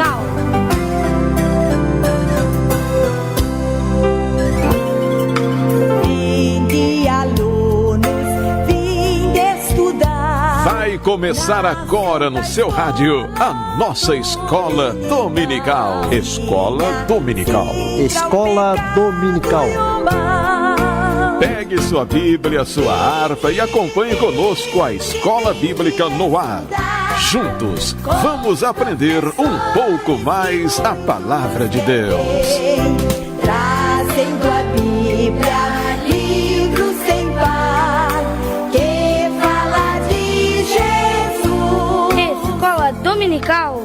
Dominical. Vinde, alunos, vinde estudar. Vai começar agora no seu rádio a nossa Escola Dominical. Escola Dominical. Escola Dominical. Pegue sua Bíblia, sua harpa e acompanhe conosco a Escola Bíblica no ar. Juntos, vamos aprender um pouco mais a Palavra de Deus. Trazendo a Bíblia, livro sem par, que fala de Jesus. Escola Dominical.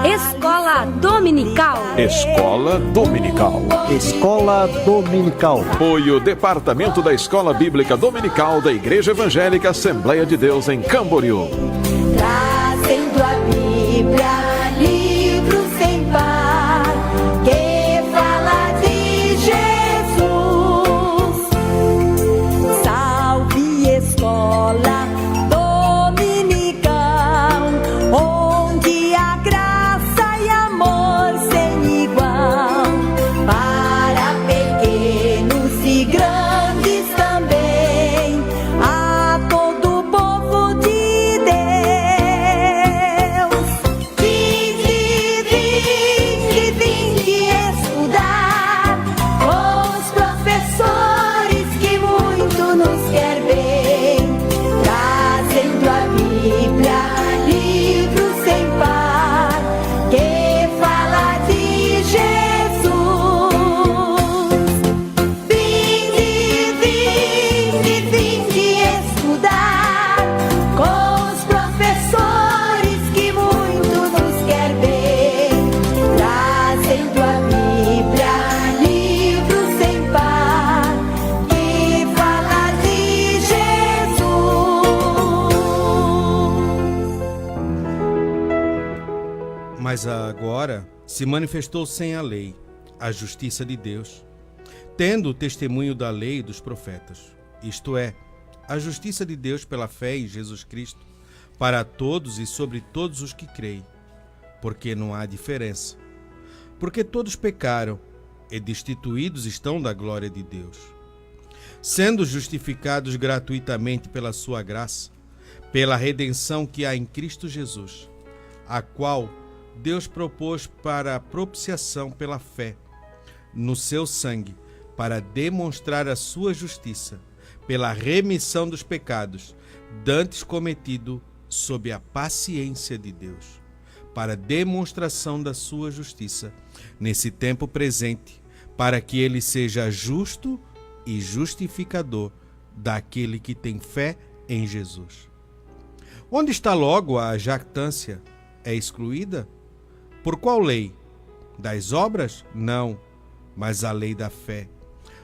Escola Dominical. Escola Dominical. Escola Dominical. Apoio Departamento da Escola Bíblica Dominical da Igreja Evangélica Assembleia de Deus em Camboriú. Trazendo a Bíblia, livro sem par, que fala de Jesus. Salve escola dominical, onde a graça e amor sem igual, para pequenos e grandes também, a todo o povo de Deus. Vinde estudar com os professores que muito nos quer bem, trazendo a Bíblia, livro sem par, que fala de Jesus. Vinde estudar com os professores que muito nos quer bem, trazendo a Bíblia, livro sem par, que fala de Jesus. Mas agora se manifestou sem a lei a justiça de Deus, tendo o testemunho da lei e dos profetas, isto é, a justiça de Deus pela fé em Jesus Cristo, para todos e sobre todos os que creem, porque não há diferença. Porque todos pecaram e destituídos estão da glória de Deus, sendo justificados gratuitamente pela sua graça, pela redenção que há em Cristo Jesus, a qual Deus propôs para a propiciação pela fé no seu sangue, para demonstrar a sua justiça, pela remissão dos pecados, dantes cometido sob a paciência de Deus, para demonstração da sua justiça, nesse tempo presente, para que ele seja justo e justificador daquele que tem fé em Jesus. Onde está logo a jactância? É excluída? Por qual lei? Das obras? Não, mas a lei da fé.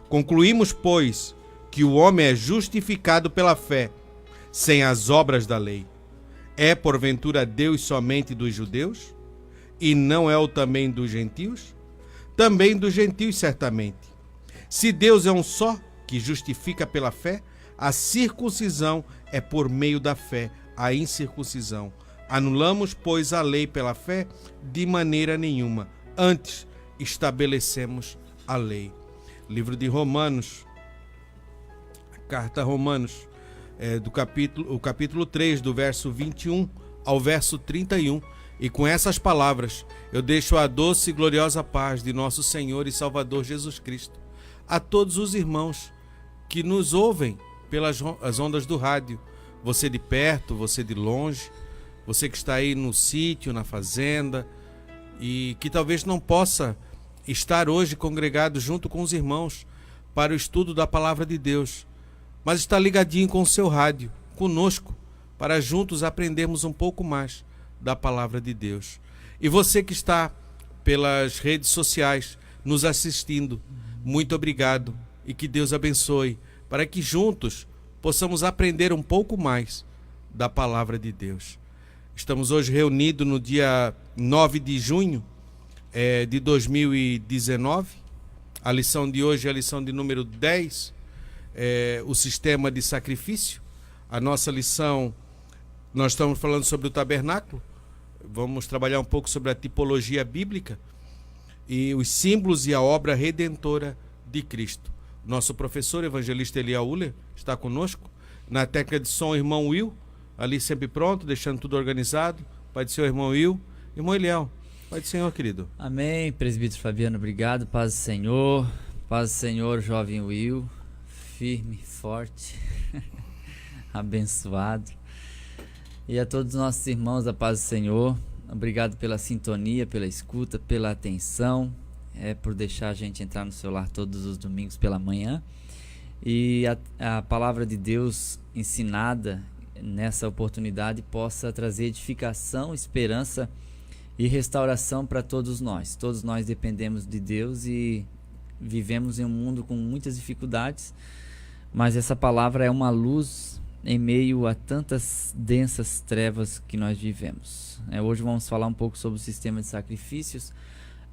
Concluímos, pois, que o homem é justificado pela fé, sem as obras da lei. É, porventura, Deus somente dos judeus? E não é o também dos gentios? Também dos gentios, certamente. Se Deus é um só, que justifica pela fé, a circuncisão é por meio da fé, a incircuncisão. Anulamos, pois, a lei pela fé? De maneira nenhuma. Antes, estabelecemos a lei. Livro de Romanos, a carta a Romanos, o capítulo 3, do verso 21 ao verso 31. E com essas palavras, eu deixo a doce e gloriosa paz de nosso Senhor e Salvador Jesus Cristo a todos os irmãos que nos ouvem pelas as ondas do rádio. Você de perto, você de longe, você que está aí no sítio, na fazenda, e que talvez não possa estar hoje congregado junto com os irmãos para o estudo da Palavra de Deus, mas está ligadinho com o seu rádio, conosco, para juntos aprendermos um pouco mais da Palavra de Deus. E você que está pelas redes sociais nos assistindo, muito obrigado e que Deus abençoe, para que juntos possamos aprender um pouco mais da Palavra de Deus. Estamos hoje reunidos no dia 9 de junho de 2019. A lição de hoje é a lição de número 10, o sistema de sacrifício. A nossa lição, nós estamos falando sobre o tabernáculo, Vamos trabalhar um pouco sobre a tipologia bíblica e os símbolos e a obra redentora de Cristo. Nosso professor evangelista Elia Uller está conosco. Na técnica de som, o irmão Will, ali sempre pronto, deixando tudo organizado. Pai do Senhor, irmão Will. Irmão Eliel, Pai do Senhor, querido. Amém, presbítero Fabiano, obrigado. Paz do Senhor. Paz do Senhor, jovem Will. Firme, forte, abençoado. E a todos os nossos irmãos, a paz do Senhor. Obrigado pela sintonia, pela escuta, pela atenção, por deixar a gente entrar no seu lar todos os domingos pela manhã. E a palavra de Deus ensinada nessa oportunidade possa trazer edificação, esperança e restauração para todos nós. Todos nós dependemos de Deus e vivemos em um mundo com muitas dificuldades, mas essa palavra é uma luz em meio a tantas densas trevas que nós vivemos. Hoje vamos falar um pouco sobre o sistema de sacrifícios.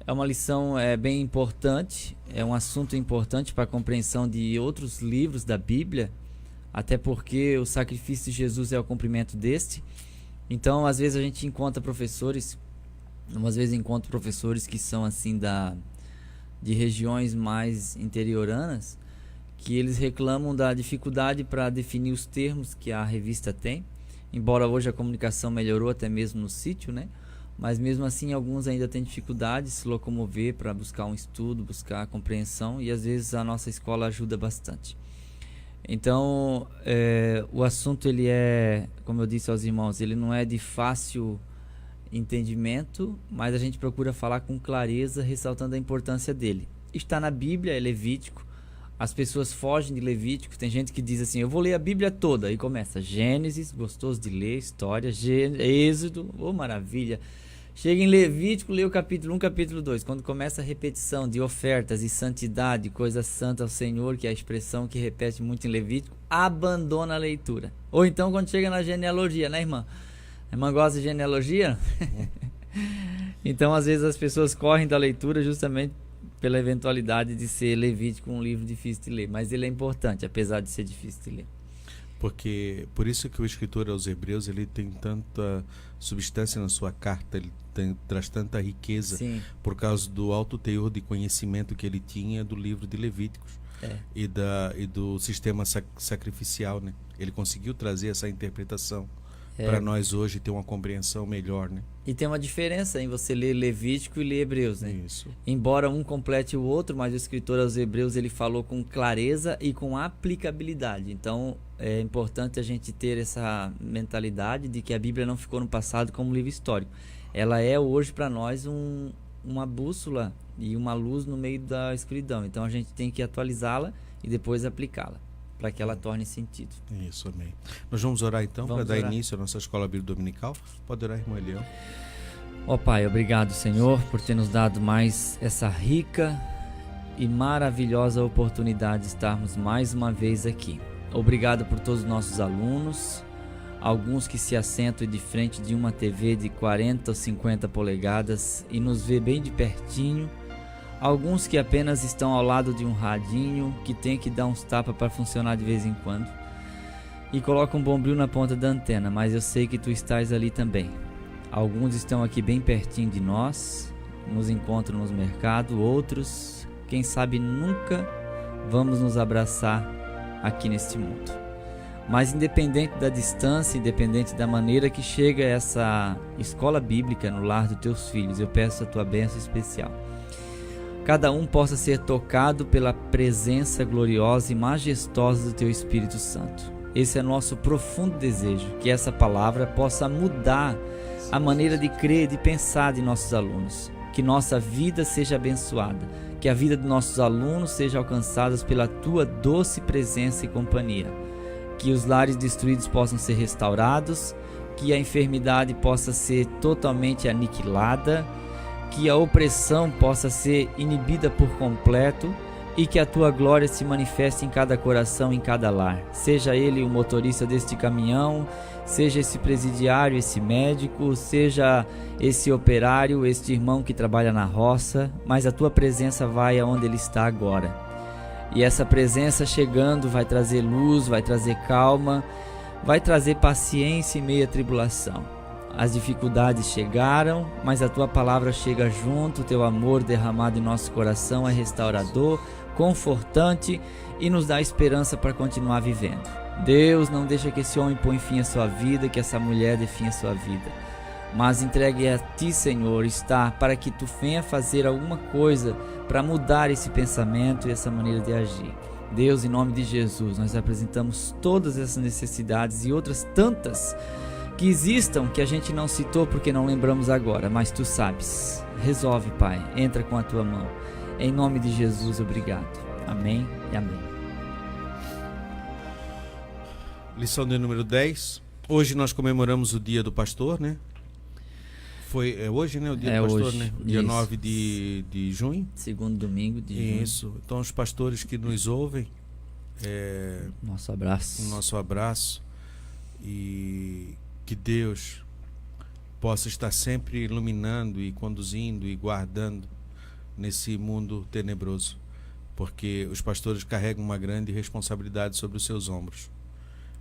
É uma lição bem importante, é um assunto importante para a compreensão de outros livros da Bíblia, até porque o sacrifício de Jesus é o cumprimento deste. Então, às vezes a gente encontra professores, que são assim de regiões mais interioranas, que eles reclamam da dificuldade para definir os termos que a revista tem, embora hoje a comunicação melhorou até mesmo no sítio, né? Mas mesmo assim alguns ainda têm dificuldade de se locomover para buscar um estudo, buscar a compreensão, e às vezes a nossa escola ajuda bastante. Então o assunto, ele como eu disse aos irmãos, ele não é de fácil entendimento, mas a gente procura falar com clareza, ressaltando a importância dele. Está na Bíblia, é Levítico. As pessoas fogem de Levítico. Tem gente que diz assim: eu vou ler a Bíblia toda, e começa Gênesis, gostoso de ler, História, Êxodo, maravilha. Chega em Levítico, lê o capítulo 1, capítulo 2. Quando começa a repetição de ofertas e santidade, coisa santa ao Senhor, que é a expressão que repete muito em Levítico, abandona a leitura. Ou então quando chega na genealogia, né, irmã? A irmã gosta de genealogia? Então às vezes as pessoas correm da leitura justamente pela eventualidade de ser Levítico um livro difícil de ler. Mas ele é importante, apesar de ser difícil de ler. Por isso que o escritor aos Hebreus, ele tem tanta substância na sua carta, ele traz tanta riqueza. Sim. Por causa do alto teor de conhecimento que ele tinha do livro de Levíticos e do sistema sacrificial, né? Ele conseguiu trazer essa interpretação para nós hoje ter uma compreensão melhor, né? E tem uma diferença em você ler Levítico e ler Hebreus, né? Isso. Embora um complete o outro, mas o escritor aos Hebreus, ele falou com clareza e com aplicabilidade. Então é importante a gente ter essa mentalidade de que a Bíblia não ficou no passado como livro histórico. Ela é hoje para nós uma bússola e uma luz no meio da escuridão. Então a gente tem que atualizá-la e depois aplicá-la, para que ela torne sentido. Isso, amém. Nós vamos orar então, para dar início à nossa escola bíblica dominical. Pode orar, irmão Eliel. Ó Pai, obrigado, Senhor, por ter nos dado mais essa rica e maravilhosa oportunidade de estarmos mais uma vez aqui. Obrigado por todos os nossos alunos, alguns que se assentam de frente de uma TV de 40 ou 50 polegadas e nos vê bem de pertinho, alguns que apenas estão ao lado de um radinho que tem que dar uns tapas para funcionar de vez em quando e coloca um bombril na ponta da antena, mas eu sei que Tu estás ali também. Alguns estão aqui bem pertinho de nós, nos encontram nos mercados, outros, quem sabe nunca vamos nos abraçar aqui neste mundo. Mas independente da distância, independente da maneira que chega essa escola bíblica no lar dos Teus filhos, eu peço a Tua bênção especial. Cada um possa ser tocado pela presença gloriosa e majestosa do Teu Espírito Santo. Esse é nosso profundo desejo, que essa palavra possa mudar a maneira de crer e de pensar de nossos alunos. Que nossa vida seja abençoada, que a vida de nossos alunos seja alcançada pela Tua doce presença e companhia. Que os lares destruídos possam ser restaurados, que a enfermidade possa ser totalmente aniquilada, que a opressão possa ser inibida por completo e que a Tua glória se manifeste em cada coração, em cada lar. Seja ele o motorista deste caminhão, seja esse presidiário, esse médico, seja esse operário, este irmão que trabalha na roça, mas a Tua presença vai aonde ele está agora. E essa presença chegando vai trazer luz, vai trazer calma, vai trazer paciência em meio à tribulação. as dificuldades chegaram, mas a tua palavra chega junto, o teu amor derramado em nosso coração é restaurador, confortante e nos dá esperança para continuar vivendo. Deus, não deixa que esse homem ponha fim à sua vida, que essa mulher dê fim à sua vida, mas entregue a ti, Senhor, está para que tu venha fazer alguma coisa para mudar esse pensamento e essa maneira de agir. Deus, em nome de Jesus, nós apresentamos todas essas necessidades e outras tantas que existam, que a gente não citou porque não lembramos agora, mas tu sabes. Resolve, Pai, entra com a tua mão. Em nome de Jesus, obrigado. Amém e amém. Lição de número 10. Hoje nós comemoramos o Dia do Pastor, né? É hoje, né? O Dia do Pastor, hoje, né? Dia isso. 9 de junho. Segundo domingo de junho. Isso. Então, os pastores que nos ouvem, Nosso abraço. o nosso abraço, e que Deus possa estar sempre iluminando e conduzindo e guardando nesse mundo tenebroso, porque os pastores carregam uma grande responsabilidade sobre os seus ombros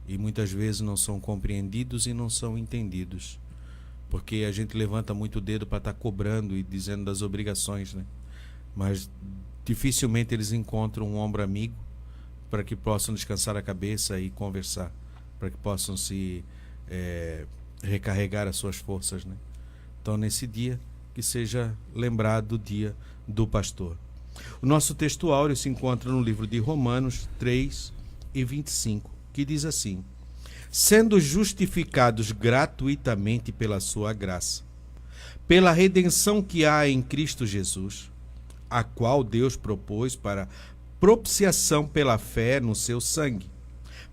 e muitas vezes não são compreendidos e não são entendidos, porque a gente levanta muito o dedo para estar cobrando e dizendo das obrigações, né? Mas dificilmente eles encontram um ombro amigo para que possam descansar a cabeça e conversar, para que possam se recarregar as suas forças, né? Então, nesse dia, que seja lembrado o dia do pastor. O nosso texto áureo se encontra no livro de Romanos 3:25, que diz assim: sendo justificados gratuitamente pela sua graça, pela redenção que há em Cristo Jesus, a qual Deus propôs para propiciação pela fé no seu sangue,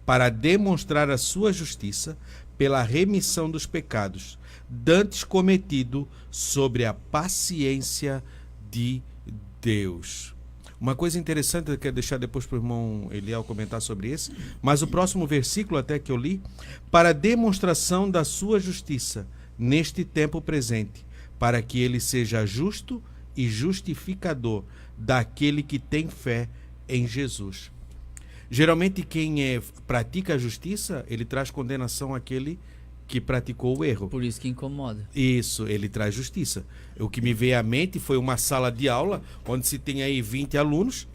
para demonstrar a sua justiça pela remissão dos pecados, dantes cometido sobre a paciência de Deus. Uma coisa interessante, eu quero deixar depois para o irmão Eliel comentar sobre esse, mas o próximo versículo até que eu li, para demonstração da sua justiça neste tempo presente, para que ele seja justo e justificador daquele que tem fé em Jesus. Geralmente quem pratica a justiça, ele traz condenação àquele que praticou o erro. Por isso que incomoda. Isso, ele traz justiça. O que me veio à mente foi uma sala de aula, onde se tem aí 20 alunos,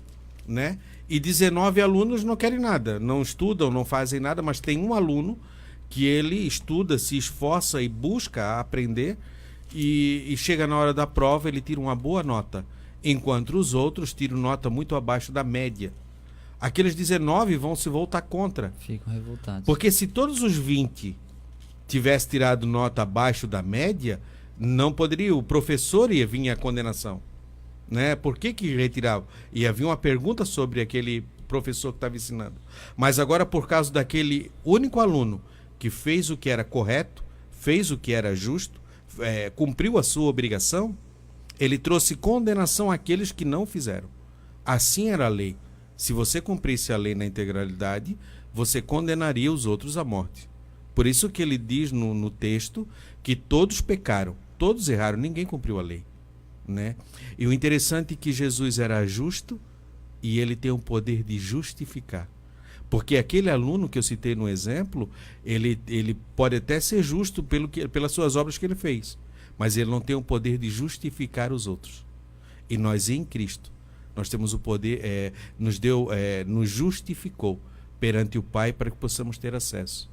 né? E 19 alunos não querem nada, não estudam, não fazem nada, mas tem um aluno que ele estuda, se esforça e busca aprender, e chega na hora da prova, ele tira uma boa nota, enquanto os outros tiram nota muito abaixo da média. Aqueles 19 vão se voltar contra. Ficam revoltados. Porque se todos os 20 tivesse tirado nota abaixo da média, não poderia, o professor ia vir a condenação, né? Por que retirava? E havia uma pergunta sobre aquele professor que estava ensinando. Mas agora, por causa daquele único aluno que fez o que era correto, fez o que era justo, cumpriu a sua obrigação, ele trouxe condenação àqueles que não fizeram. Assim era a lei. Se você cumprisse a lei na integralidade, você condenaria os outros à morte. Por isso que ele diz no texto que todos pecaram, todos erraram, ninguém cumpriu a lei, né? E o interessante é que Jesus era justo e ele tem o poder de justificar. Porque aquele aluno que eu citei no exemplo, ele pode até ser justo pelas suas obras que ele fez, mas ele não tem o poder de justificar os outros. E nós em Cristo, nós temos o poder, nos justificou perante o Pai para que possamos ter acesso,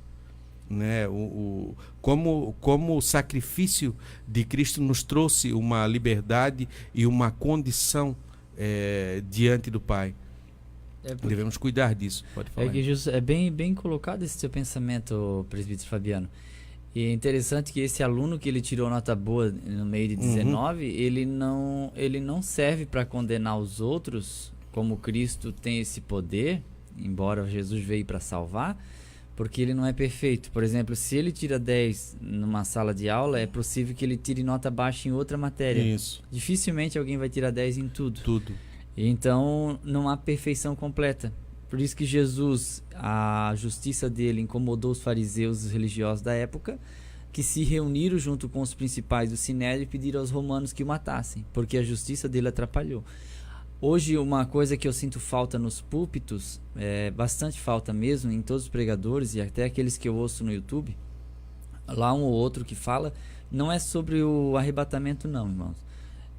né? Como o sacrifício de Cristo nos trouxe uma liberdade e uma condição diante do Pai. Devemos cuidar disso. Pode falar. É bem colocado esse seu pensamento, presbítero Fabiano. E é interessante que esse aluno que ele tirou nota boa no meio de 19, ele não serve para condenar os outros, como Cristo tem esse poder, embora Jesus veio para salvar, porque ele não é perfeito. Por exemplo, se ele tira 10 numa sala de aula, é possível que ele tire nota baixa em outra matéria. Isso. Dificilmente alguém vai tirar 10 em tudo. Então, não há perfeição completa. Por isso que Jesus, a justiça dele incomodou os fariseus e os religiosos da época, que se reuniram junto com os principais do Sinédrio e pediram aos romanos que o matassem, porque a justiça dele atrapalhou. Hoje, uma coisa que eu sinto falta nos púlpitos, bastante falta mesmo, em todos os pregadores e até aqueles que eu ouço no YouTube, lá um ou outro que fala, não é sobre o arrebatamento não, irmãos.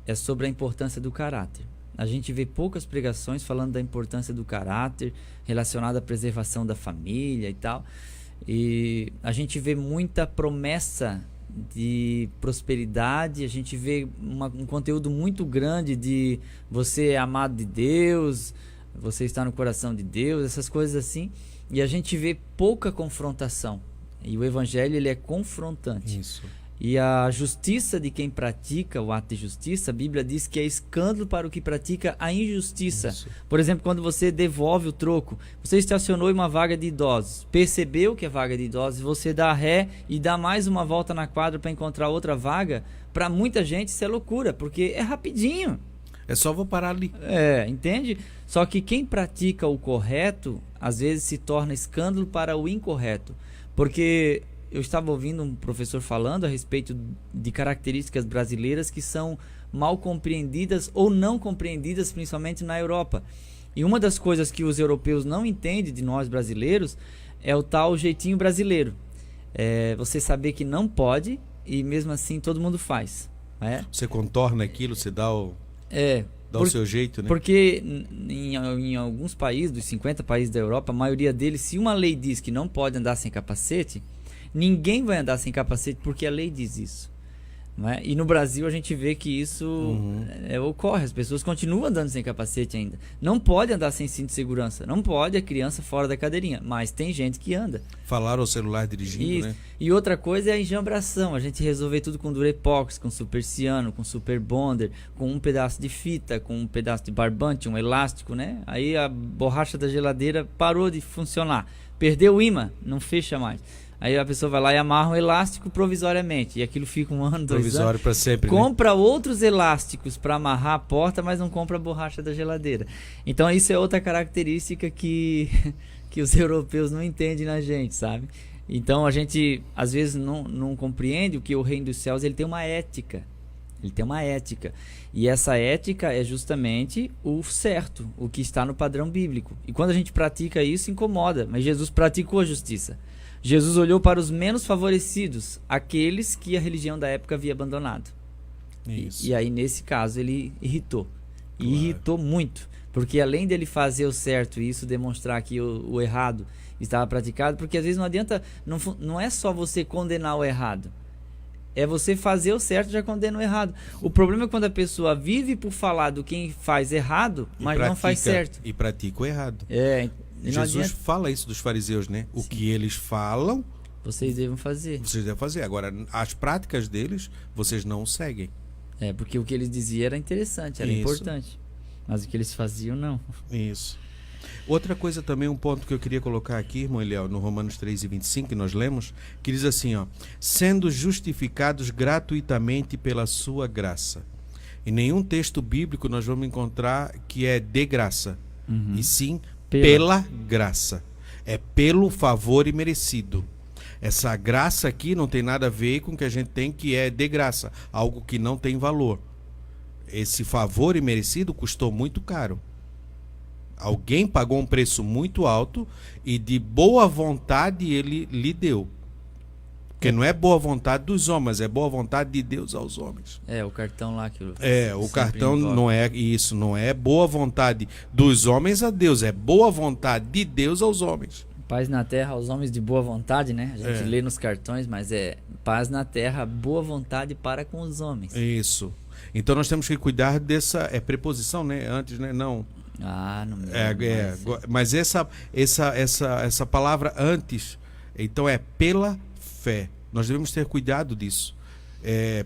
É sobre a importância do caráter. A gente vê poucas pregações falando da importância do caráter, relacionada à preservação da família e tal. E a gente vê muita promessa de prosperidade, a gente vê um conteúdo muito grande de você é amado de Deus, você está no coração de Deus, essas coisas assim. E a gente vê pouca confrontação. E o evangelho, ele é confrontante. Isso. E a justiça de quem pratica o ato de justiça, a Bíblia diz que é escândalo para o que pratica a injustiça. Isso. Por exemplo, quando você devolve o troco, você estacionou em uma vaga de idosos, percebeu que é vaga de idosos, você dá ré e dá mais uma volta na quadra para encontrar outra vaga, para muita gente isso é loucura, porque é rapidinho. É só vou parar ali. Entende? Só que quem pratica o correto, às vezes se torna escândalo para o incorreto. Porque eu estava ouvindo um professor falando a respeito de características brasileiras que são mal compreendidas ou não compreendidas, principalmente na Europa. E uma das coisas que os europeus não entendem de nós brasileiros é o tal jeitinho brasileiro. É você saber que não pode e mesmo assim todo mundo faz. Você contorna aquilo, você dá o seu jeito, né? Porque em alguns países, dos 50 países da Europa, a maioria deles, se uma lei diz que não pode andar sem capacete, ninguém vai andar sem capacete porque a lei diz isso. Não é? E no Brasil a gente vê que isso ocorre, as pessoas continuam andando sem capacete ainda. Não pode andar sem cinto de segurança, não pode a criança fora da cadeirinha, mas tem gente que anda. Falar ao celular dirigindo, isso. Né? E outra coisa é a enjambração, a gente resolver tudo com Durepox, com Super Ciano, com Super Bonder, com um pedaço de fita, com um pedaço de barbante, um elástico, né? Aí a borracha da geladeira parou de funcionar, perdeu o ímã, não fecha mais. Aí a pessoa vai lá e amarra um elástico provisoriamente. E aquilo fica 1 ano, 2 anos. Provisório para sempre. Compra outros elásticos para amarrar a porta, mas não compra a borracha da geladeira. Então isso é outra característica que os europeus não entendem na gente, sabe? Então a gente às vezes não compreende o que o reino dos céus ele tem uma ética. Ele tem uma ética. E essa ética é justamente o certo, o que está no padrão bíblico. E quando a gente pratica isso, incomoda. Mas Jesus praticou a justiça. Jesus olhou para os menos favorecidos, aqueles que a religião da época havia abandonado. Isso. E aí, nesse caso, ele irritou. E Claro. irritou muito. Porque além dele fazer o certo e isso demonstrar que o errado estava praticado, porque às vezes não adianta, não é só você condenar o errado. É você fazer o certo já condena o errado. O problema é quando a pessoa vive por falar do quem faz errado, mas não faz certo. E pratica o errado. E não Jesus adianta. fala isso dos fariseus, né? O que eles falam, Vocês devem fazer. vocês devem fazer. Agora, as práticas deles, vocês não seguem. Porque o que eles diziam era interessante, era Isso. importante. Mas o que eles faziam, não. Isso. Outra coisa também, um ponto que eu queria colocar aqui, irmão Eliel, no Romanos 3:25, que nós lemos, que diz assim, ó, sendo justificados gratuitamente pela sua graça. Em nenhum texto bíblico nós vamos encontrar que é de graça, e sim pela graça. É pelo favor imerecido. Essa graça aqui não tem nada a ver com o que a gente tem que é de graça, algo que não tem valor. Esse favor imerecido custou muito caro. Alguém pagou um preço muito alto e de boa vontade ele lhe deu. Porque não é boa vontade dos homens, é boa vontade de Deus aos homens. O cartão lá que o cartão não é isso, não é boa vontade dos homens a Deus, é boa vontade de Deus aos homens. Paz na terra aos homens de boa vontade, né? A gente lê nos cartões, mas é paz na terra, boa vontade para com os homens. Isso. Então nós temos que cuidar dessa preposição, né? Antes, né? Não. Não mas essa palavra antes, então é pela fé. Nós devemos ter cuidado disso.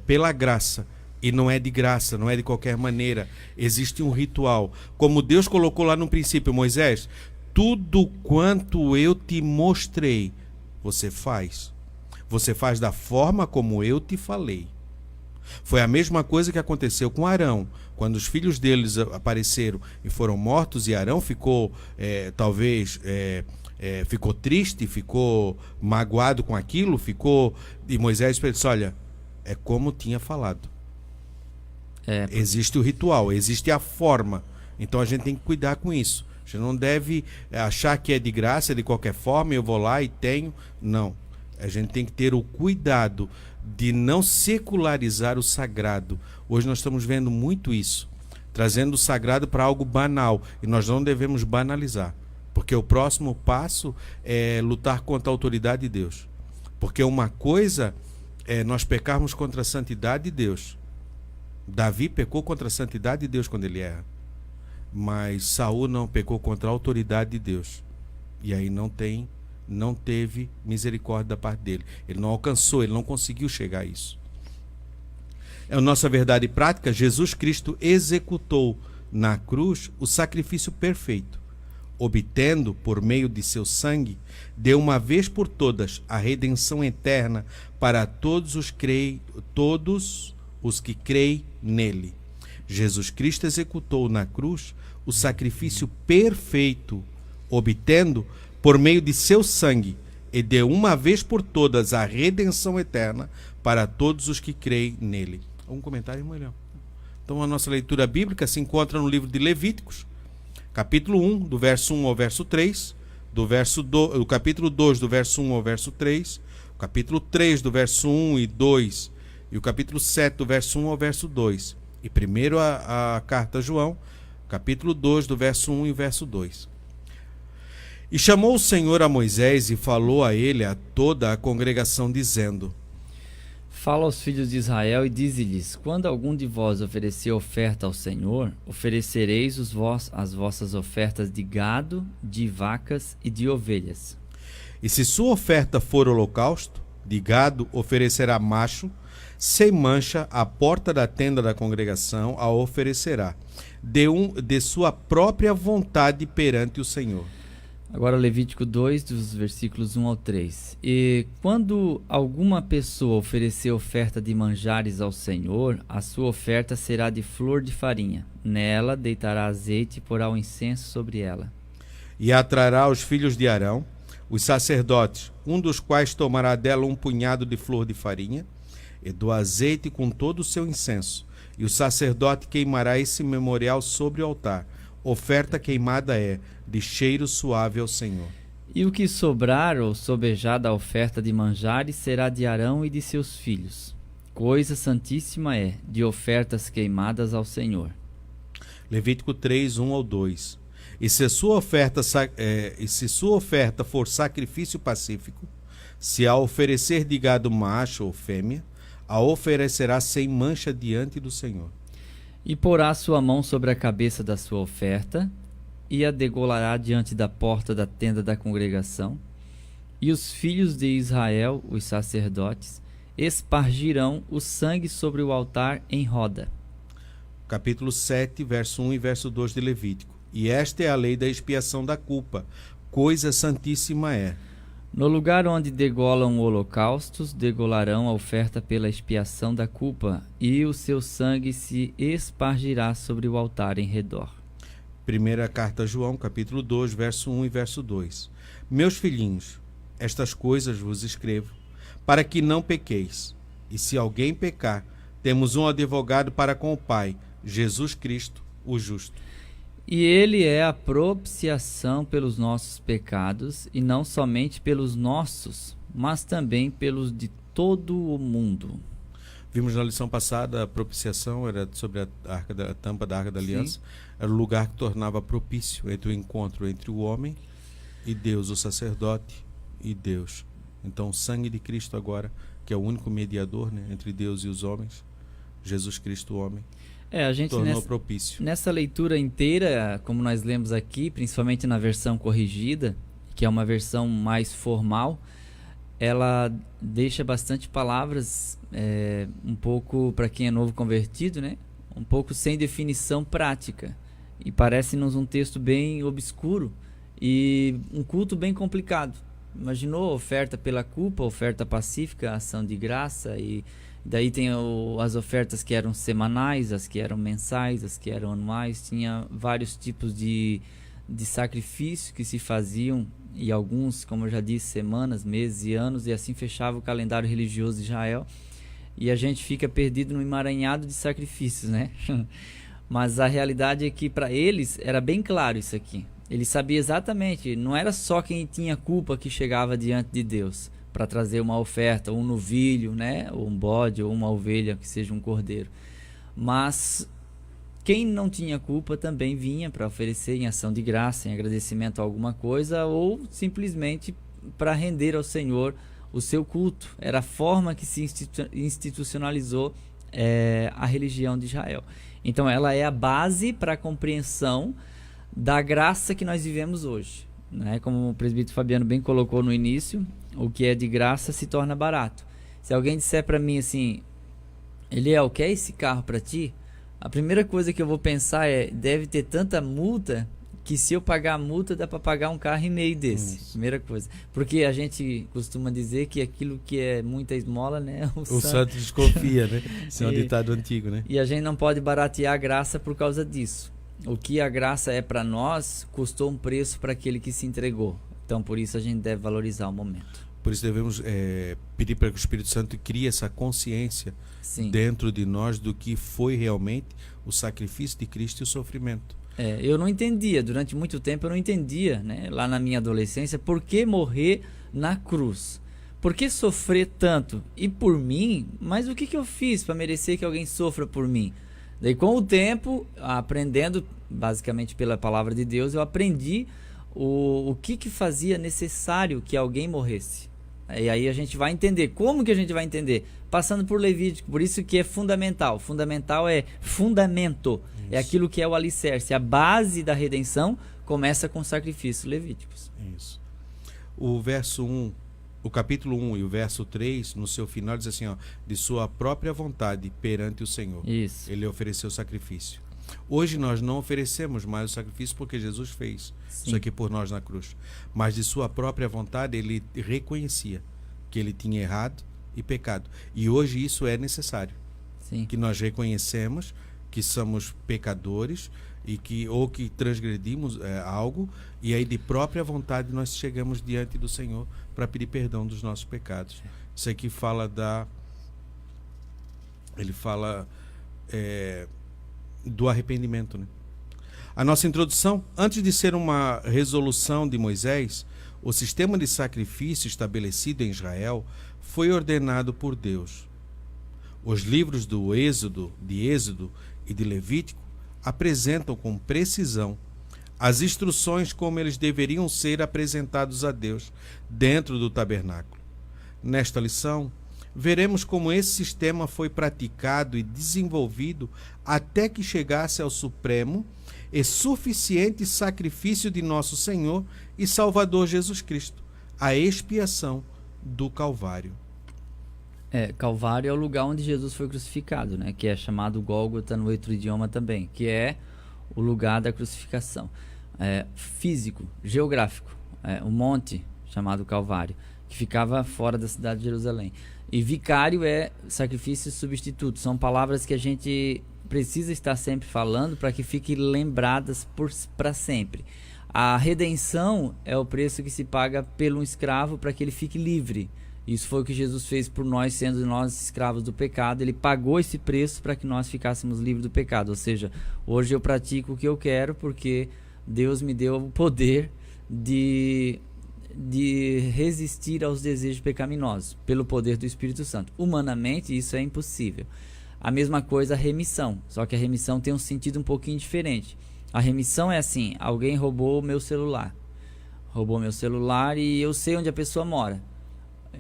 Pela graça. E não é de graça, não é de qualquer maneira. Existe um ritual. Como Deus colocou lá no princípio, Moisés, tudo quanto eu te mostrei, você faz. Você faz da forma como eu te falei. Foi a mesma coisa que aconteceu com Arão. Quando os filhos deles apareceram e foram mortos, e Arão ficou, ficou triste, ficou magoado com aquilo, e Moisés disse, olha, é como tinha falado. Existe o ritual, existe a forma. Então a gente tem que cuidar com isso. A gente não deve achar que é de graça, de qualquer forma, eu vou lá e tenho. Não. A gente tem que ter o cuidado de não secularizar o sagrado. Hoje nós estamos vendo muito isso, trazendo o sagrado para algo banal, e nós não devemos banalizar, porque o próximo passo é lutar contra a autoridade de Deus. Porque uma coisa é nós pecarmos contra a santidade de Deus. Davi pecou contra a santidade de Deus quando ele erra, mas Saul não pecou contra a autoridade de Deus, e aí não teve misericórdia da parte dele. Ele não alcançou, ele não conseguiu chegar a isso. É a nossa verdade prática. Jesus Cristo executou na cruz o sacrifício perfeito, obtendo, por meio de seu sangue, de uma vez por todas a redenção eterna para todos os que creem nele. Jesus Cristo executou na cruz o sacrifício perfeito, obtendo, por meio de seu sangue, e de uma vez por todas a redenção eterna para todos os que creem nele. Um comentário, irmão Elião? Então a nossa leitura bíblica se encontra no livro de Levíticos, capítulo 1, do verso 1 ao verso 3, do capítulo 2, do verso 1 ao verso 3, o capítulo 3, do verso 1 e 2, e o capítulo 7, do verso 1 ao verso 2. E primeiro a carta a João, capítulo 2, do verso 1 e verso 2. E chamou o Senhor a Moisés e falou a ele a toda a congregação, dizendo: Fala aos filhos de Israel e dize-lhes: quando algum de vós oferecer oferta ao Senhor, oferecereis as vossas ofertas de gado, de vacas e de ovelhas. E se sua oferta for holocausto, de gado oferecerá macho, sem mancha, à porta da tenda da congregação a oferecerá, de sua própria vontade perante o Senhor. Agora Levítico 2, dos versículos 1 ao 3. E quando alguma pessoa oferecer oferta de manjares ao Senhor, a sua oferta será de flor de farinha. Nela deitará azeite e porá o incenso sobre ela. E atrará os filhos de Arão, os sacerdotes, um dos quais tomará dela um punhado de flor de farinha, e do azeite com todo o seu incenso. E o sacerdote queimará esse memorial sobre o altar. Oferta queimada é de cheiro suave ao Senhor. E o que sobrar ou sobejar da oferta de manjares será de Arão e de seus filhos. Coisa santíssima é, de ofertas queimadas ao Senhor. Levítico 3, 1 ao 2. E se sua oferta for sacrifício pacífico, se a oferecer de gado macho ou fêmea, a oferecerá sem mancha diante do Senhor. E porá sua mão sobre a cabeça da sua oferta, e a degolará diante da porta da tenda da congregação. E os filhos de Israel, os sacerdotes, espargirão o sangue sobre o altar em roda. Capítulo 7, verso 1 e verso 2 de Levítico. E esta é a lei da expiação da culpa. Coisa santíssima é. No lugar onde degolam holocaustos, degolarão a oferta pela expiação da culpa, e o seu sangue se espargirá sobre o altar em redor. Primeira carta a João, capítulo 2, verso 1 e verso 2. Meus filhinhos, estas coisas vos escrevo, para que não pequeis. E se alguém pecar, temos um advogado para com o Pai, Jesus Cristo, o justo. E ele é a propiciação pelos nossos pecados, e não somente pelos nossos, mas também pelos de todo o mundo. Vimos na lição passada, a propiciação era sobre a tampa da Arca da Aliança. Sim. Era o lugar que tornava propício entre o encontro entre o homem e Deus, o sacerdote e Deus. Então o sangue de Cristo agora, que é o único mediador, né, entre Deus e os homens, Jesus Cristo, o homem, a gente tornou propício. Nessa leitura inteira, como nós lemos aqui, principalmente na versão corrigida, que é uma versão mais formal, ela deixa bastante palavras, um pouco, para quem é novo convertido, né? Um pouco sem definição prática. E parece-nos um texto bem obscuro e um culto bem complicado. Imaginou oferta pela culpa, oferta pacífica, ação de graça, e daí tem as ofertas que eram semanais, as que eram mensais, as que eram anuais. Tinha vários tipos de sacrifícios que se faziam, e alguns, como eu já disse, semanas, meses e anos, e assim fechava o calendário religioso de Israel. E a gente fica perdido no emaranhado de sacrifícios, né? Mas a realidade é que para eles era bem claro isso aqui. Eles sabiam exatamente, não era só quem tinha culpa que chegava diante de Deus. para trazer uma oferta, um novilho, né, ou um bode, ou uma ovelha, que seja um cordeiro. Mas quem não tinha culpa também vinha para oferecer em ação de graça, em agradecimento a alguma coisa, ou simplesmente para render ao Senhor o seu culto. Era a forma que se institucionalizou a religião de Israel. Então ela é a base para a compreensão da graça que nós vivemos hoje, né? Como o presbítero Fabiano bem colocou no início, o que é de graça se torna barato. Se alguém disser para mim assim, Eliel, quer esse carro para ti? A primeira coisa que eu vou pensar é, deve ter tanta multa que se eu pagar a multa dá para pagar um carro e meio desse. Primeira coisa. Porque a gente costuma dizer que aquilo que é muita esmola, né? O santo desconfia, né? Isso é um ditado antigo, né? E a gente não pode baratear a graça por causa disso. O que a graça é para nós, custou um preço para aquele que se entregou. Então, por isso a gente deve valorizar o momento. Por isso devemos pedir para que o Espírito Santo crie essa consciência dentro de nós do que foi realmente o sacrifício de Cristo e o sofrimento. Eu não entendia, durante muito tempo eu não entendia, né, lá na minha adolescência, por que morrer na cruz? Por que sofrer tanto? E por mim? Mas o que eu fiz para merecer que alguém sofra por mim? Daí com o tempo, aprendendo basicamente pela palavra de Deus, eu aprendi o que fazia necessário que alguém morresse. E aí a gente vai entender. Como que a gente vai entender? Passando por Levítico. Por isso que é fundamental. Fundamental é fundamento. Isso. É aquilo que é o alicerce. A base da redenção começa com sacrifícios levíticos. Isso. O verso 1, o capítulo 1 e o verso 3, no seu final diz assim, ó, de sua própria vontade perante o Senhor. Isso. Ele ofereceu sacrifício. Hoje nós não oferecemos mais o sacrifício porque Jesus fez isso aqui por nós na cruz. Mas de sua própria vontade ele reconhecia que ele tinha errado e pecado. E hoje isso é necessário. Sim. Que nós reconhecemos que somos pecadores e que transgredimos algo, e aí de própria vontade nós chegamos diante do Senhor para pedir perdão dos nossos pecados. Isso aqui fala do arrependimento, né? A nossa introdução, antes de ser uma resolução de Moisés, o sistema de sacrifício estabelecido em Israel foi ordenado por Deus. Os livros de Êxodo e de Levítico apresentam com precisão as instruções como eles deveriam ser apresentados a Deus dentro do tabernáculo. Nesta lição, veremos como esse sistema foi praticado e desenvolvido até que chegasse ao supremo e suficiente sacrifício de nosso Senhor e Salvador Jesus Cristo, a expiação do Calvário. Calvário é o lugar onde Jesus foi crucificado, né? Que é chamado Gólgota no outro idioma também, que é o lugar da crucificação. Físico, geográfico, um monte chamado Calvário, que ficava fora da cidade de Jerusalém. E vicário é sacrifício substituto. São palavras que a gente precisa estar sempre falando para que fiquem lembradas para sempre. A redenção é o preço que se paga pelo escravo para que ele fique livre. Isso foi o que Jesus fez por nós, sendo nós escravos do pecado. Ele pagou esse preço para que nós ficássemos livres do pecado. Ou seja, hoje eu pratico o que eu quero porque Deus me deu o poder de resistir aos desejos pecaminosos pelo poder do Espírito Santo. Humanamente isso é impossível. A mesma coisa a remissão, só que a remissão tem um sentido um pouquinho diferente. A remissão é assim: alguém roubou meu celular e eu sei onde a pessoa mora.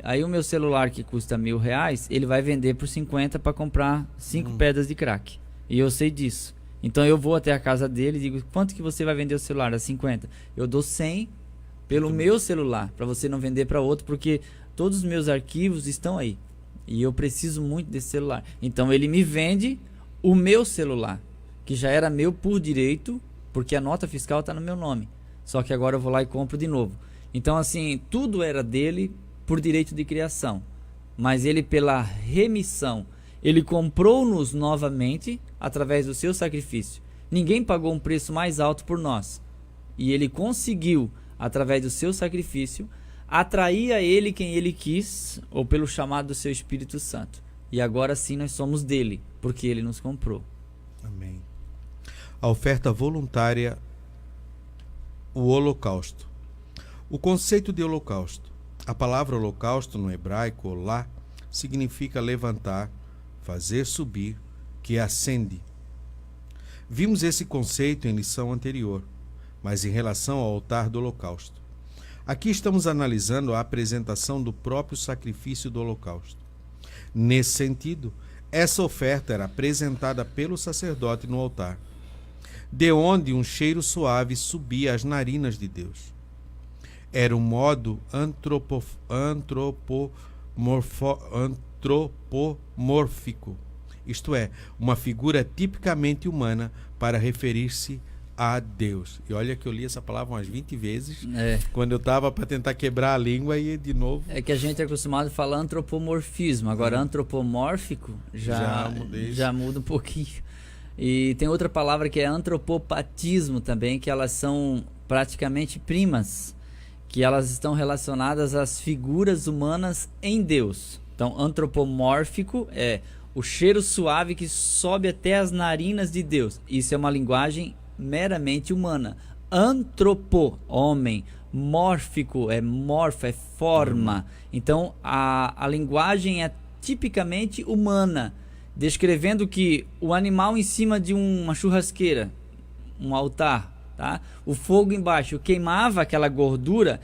Aí o meu celular, que custa R$1.000, ele vai vender por 50 para comprar 5 pedras de crack, e eu sei disso. Então eu vou até a casa dele e digo: quanto que você vai vender o celular? A 50. Eu dou 100 pelo meu celular, para você não vender para outro, porque todos os meus arquivos estão aí e eu preciso muito desse celular. Então ele me vende o meu celular, que já era meu por direito, porque a nota fiscal está no meu nome, só que agora eu vou lá e compro de novo. Então assim, tudo era dele por direito de criação, mas ele, pela remissão, ele comprou-nos novamente através do seu sacrifício. Ninguém pagou um preço mais alto por nós, e ele conseguiu, através do seu sacrifício, atrair a ele quem ele quis, ou pelo chamado do seu Espírito Santo. E agora sim nós somos dele, porque ele nos comprou. Amém. A oferta voluntária, o holocausto. O conceito de holocausto. A palavra holocausto no hebraico, olá, significa levantar, fazer subir, que ascende. Vimos esse conceito em lição anterior, mas em relação ao altar do holocausto. Aqui estamos analisando a apresentação do próprio sacrifício do holocausto. Nesse sentido, essa oferta era apresentada pelo sacerdote no altar, de onde um cheiro suave subia às narinas de Deus. Era um modo antropomórfico, isto é, uma figura tipicamente humana para referir-se a Deus. E olha que eu li essa palavra umas 20 vezes, quando eu estava para tentar quebrar a língua e de novo... É que a gente é acostumado a falar antropomorfismo, agora antropomórfico já muda um pouquinho. E tem outra palavra que é antropopatismo também, que elas são praticamente primas, que elas estão relacionadas às figuras humanas em Deus. Então, antropomórfico é o cheiro suave que sobe até as narinas de Deus. Isso é uma linguagem meramente humana. Antropo, homem. Mórfico, é morfo, é forma. Então, a linguagem é tipicamente humana, descrevendo que o animal em cima de uma churrasqueira, um altar, tá? O fogo embaixo queimava aquela gordura,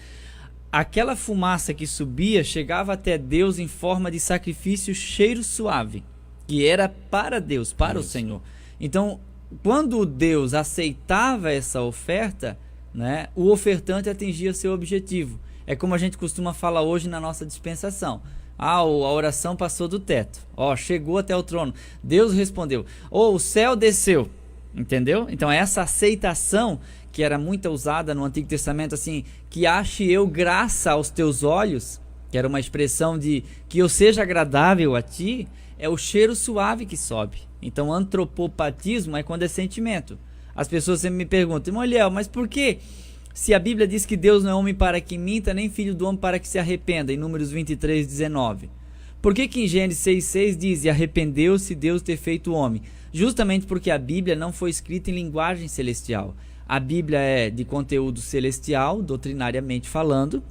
aquela fumaça que subia chegava até Deus em forma de sacrifício cheiro suave, que era para Deus, para o Senhor. Então, quando Deus aceitava essa oferta, né, o ofertante atingia seu objetivo. É como a gente costuma falar hoje na nossa dispensação. A oração passou do teto. Chegou até o trono. Deus respondeu. O céu desceu. Entendeu? Então essa aceitação que era muito usada no Antigo Testamento, assim, que ache eu graça aos teus olhos, que era uma expressão de que eu seja agradável a ti, é o cheiro suave que sobe. Então antropopatismo é quando é sentimento. As pessoas sempre me perguntam, Eliel, mas por que, se a Bíblia diz que Deus não é homem para que minta, nem filho do homem para que se arrependa, em Números 23, 19? Por que em Gênesis 6,6 diz, e arrependeu-se Deus ter feito o homem? Justamente porque a Bíblia não foi escrita em linguagem celestial. A Bíblia é de conteúdo celestial, doutrinariamente falando,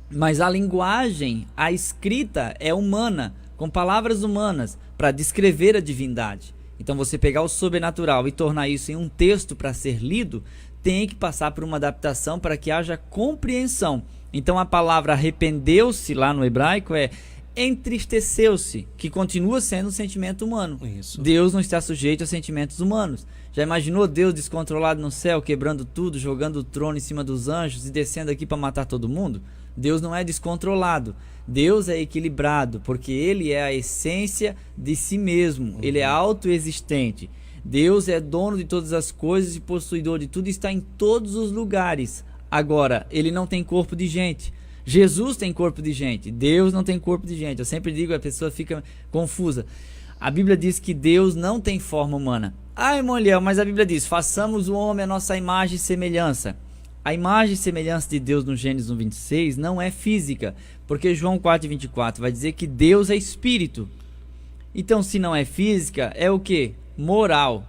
mas a linguagem, a escrita é humana, com palavras humanas, para descrever a divindade. Então você pegar o sobrenatural e tornar isso em um texto para ser lido, tem que passar por uma adaptação para que haja compreensão. Então a palavra arrependeu-se lá no hebraico é entristeceu-se, que continua sendo um sentimento humano. Isso. Deus não está sujeito a sentimentos humanos. Já imaginou Deus descontrolado no céu, quebrando tudo, jogando o trono em cima dos anjos e descendo aqui para matar todo mundo? Deus não é descontrolado. Deus é equilibrado, porque Ele é a essência de si mesmo. Ele é autoexistente. Deus é dono de todas as coisas e possuidor de tudo, está em todos os lugares. Agora, Ele não tem corpo de gente. Jesus tem corpo de gente, Deus não tem corpo de gente. Eu sempre digo, a pessoa fica confusa. A Bíblia diz que Deus não tem forma humana. Irmão Eliel, mas a Bíblia diz, façamos o homem a nossa imagem e semelhança. A imagem e semelhança de Deus no Gênesis 1:26 não é física, porque João 4:24 vai dizer que Deus é espírito. Então, se não é física, é o que? Moral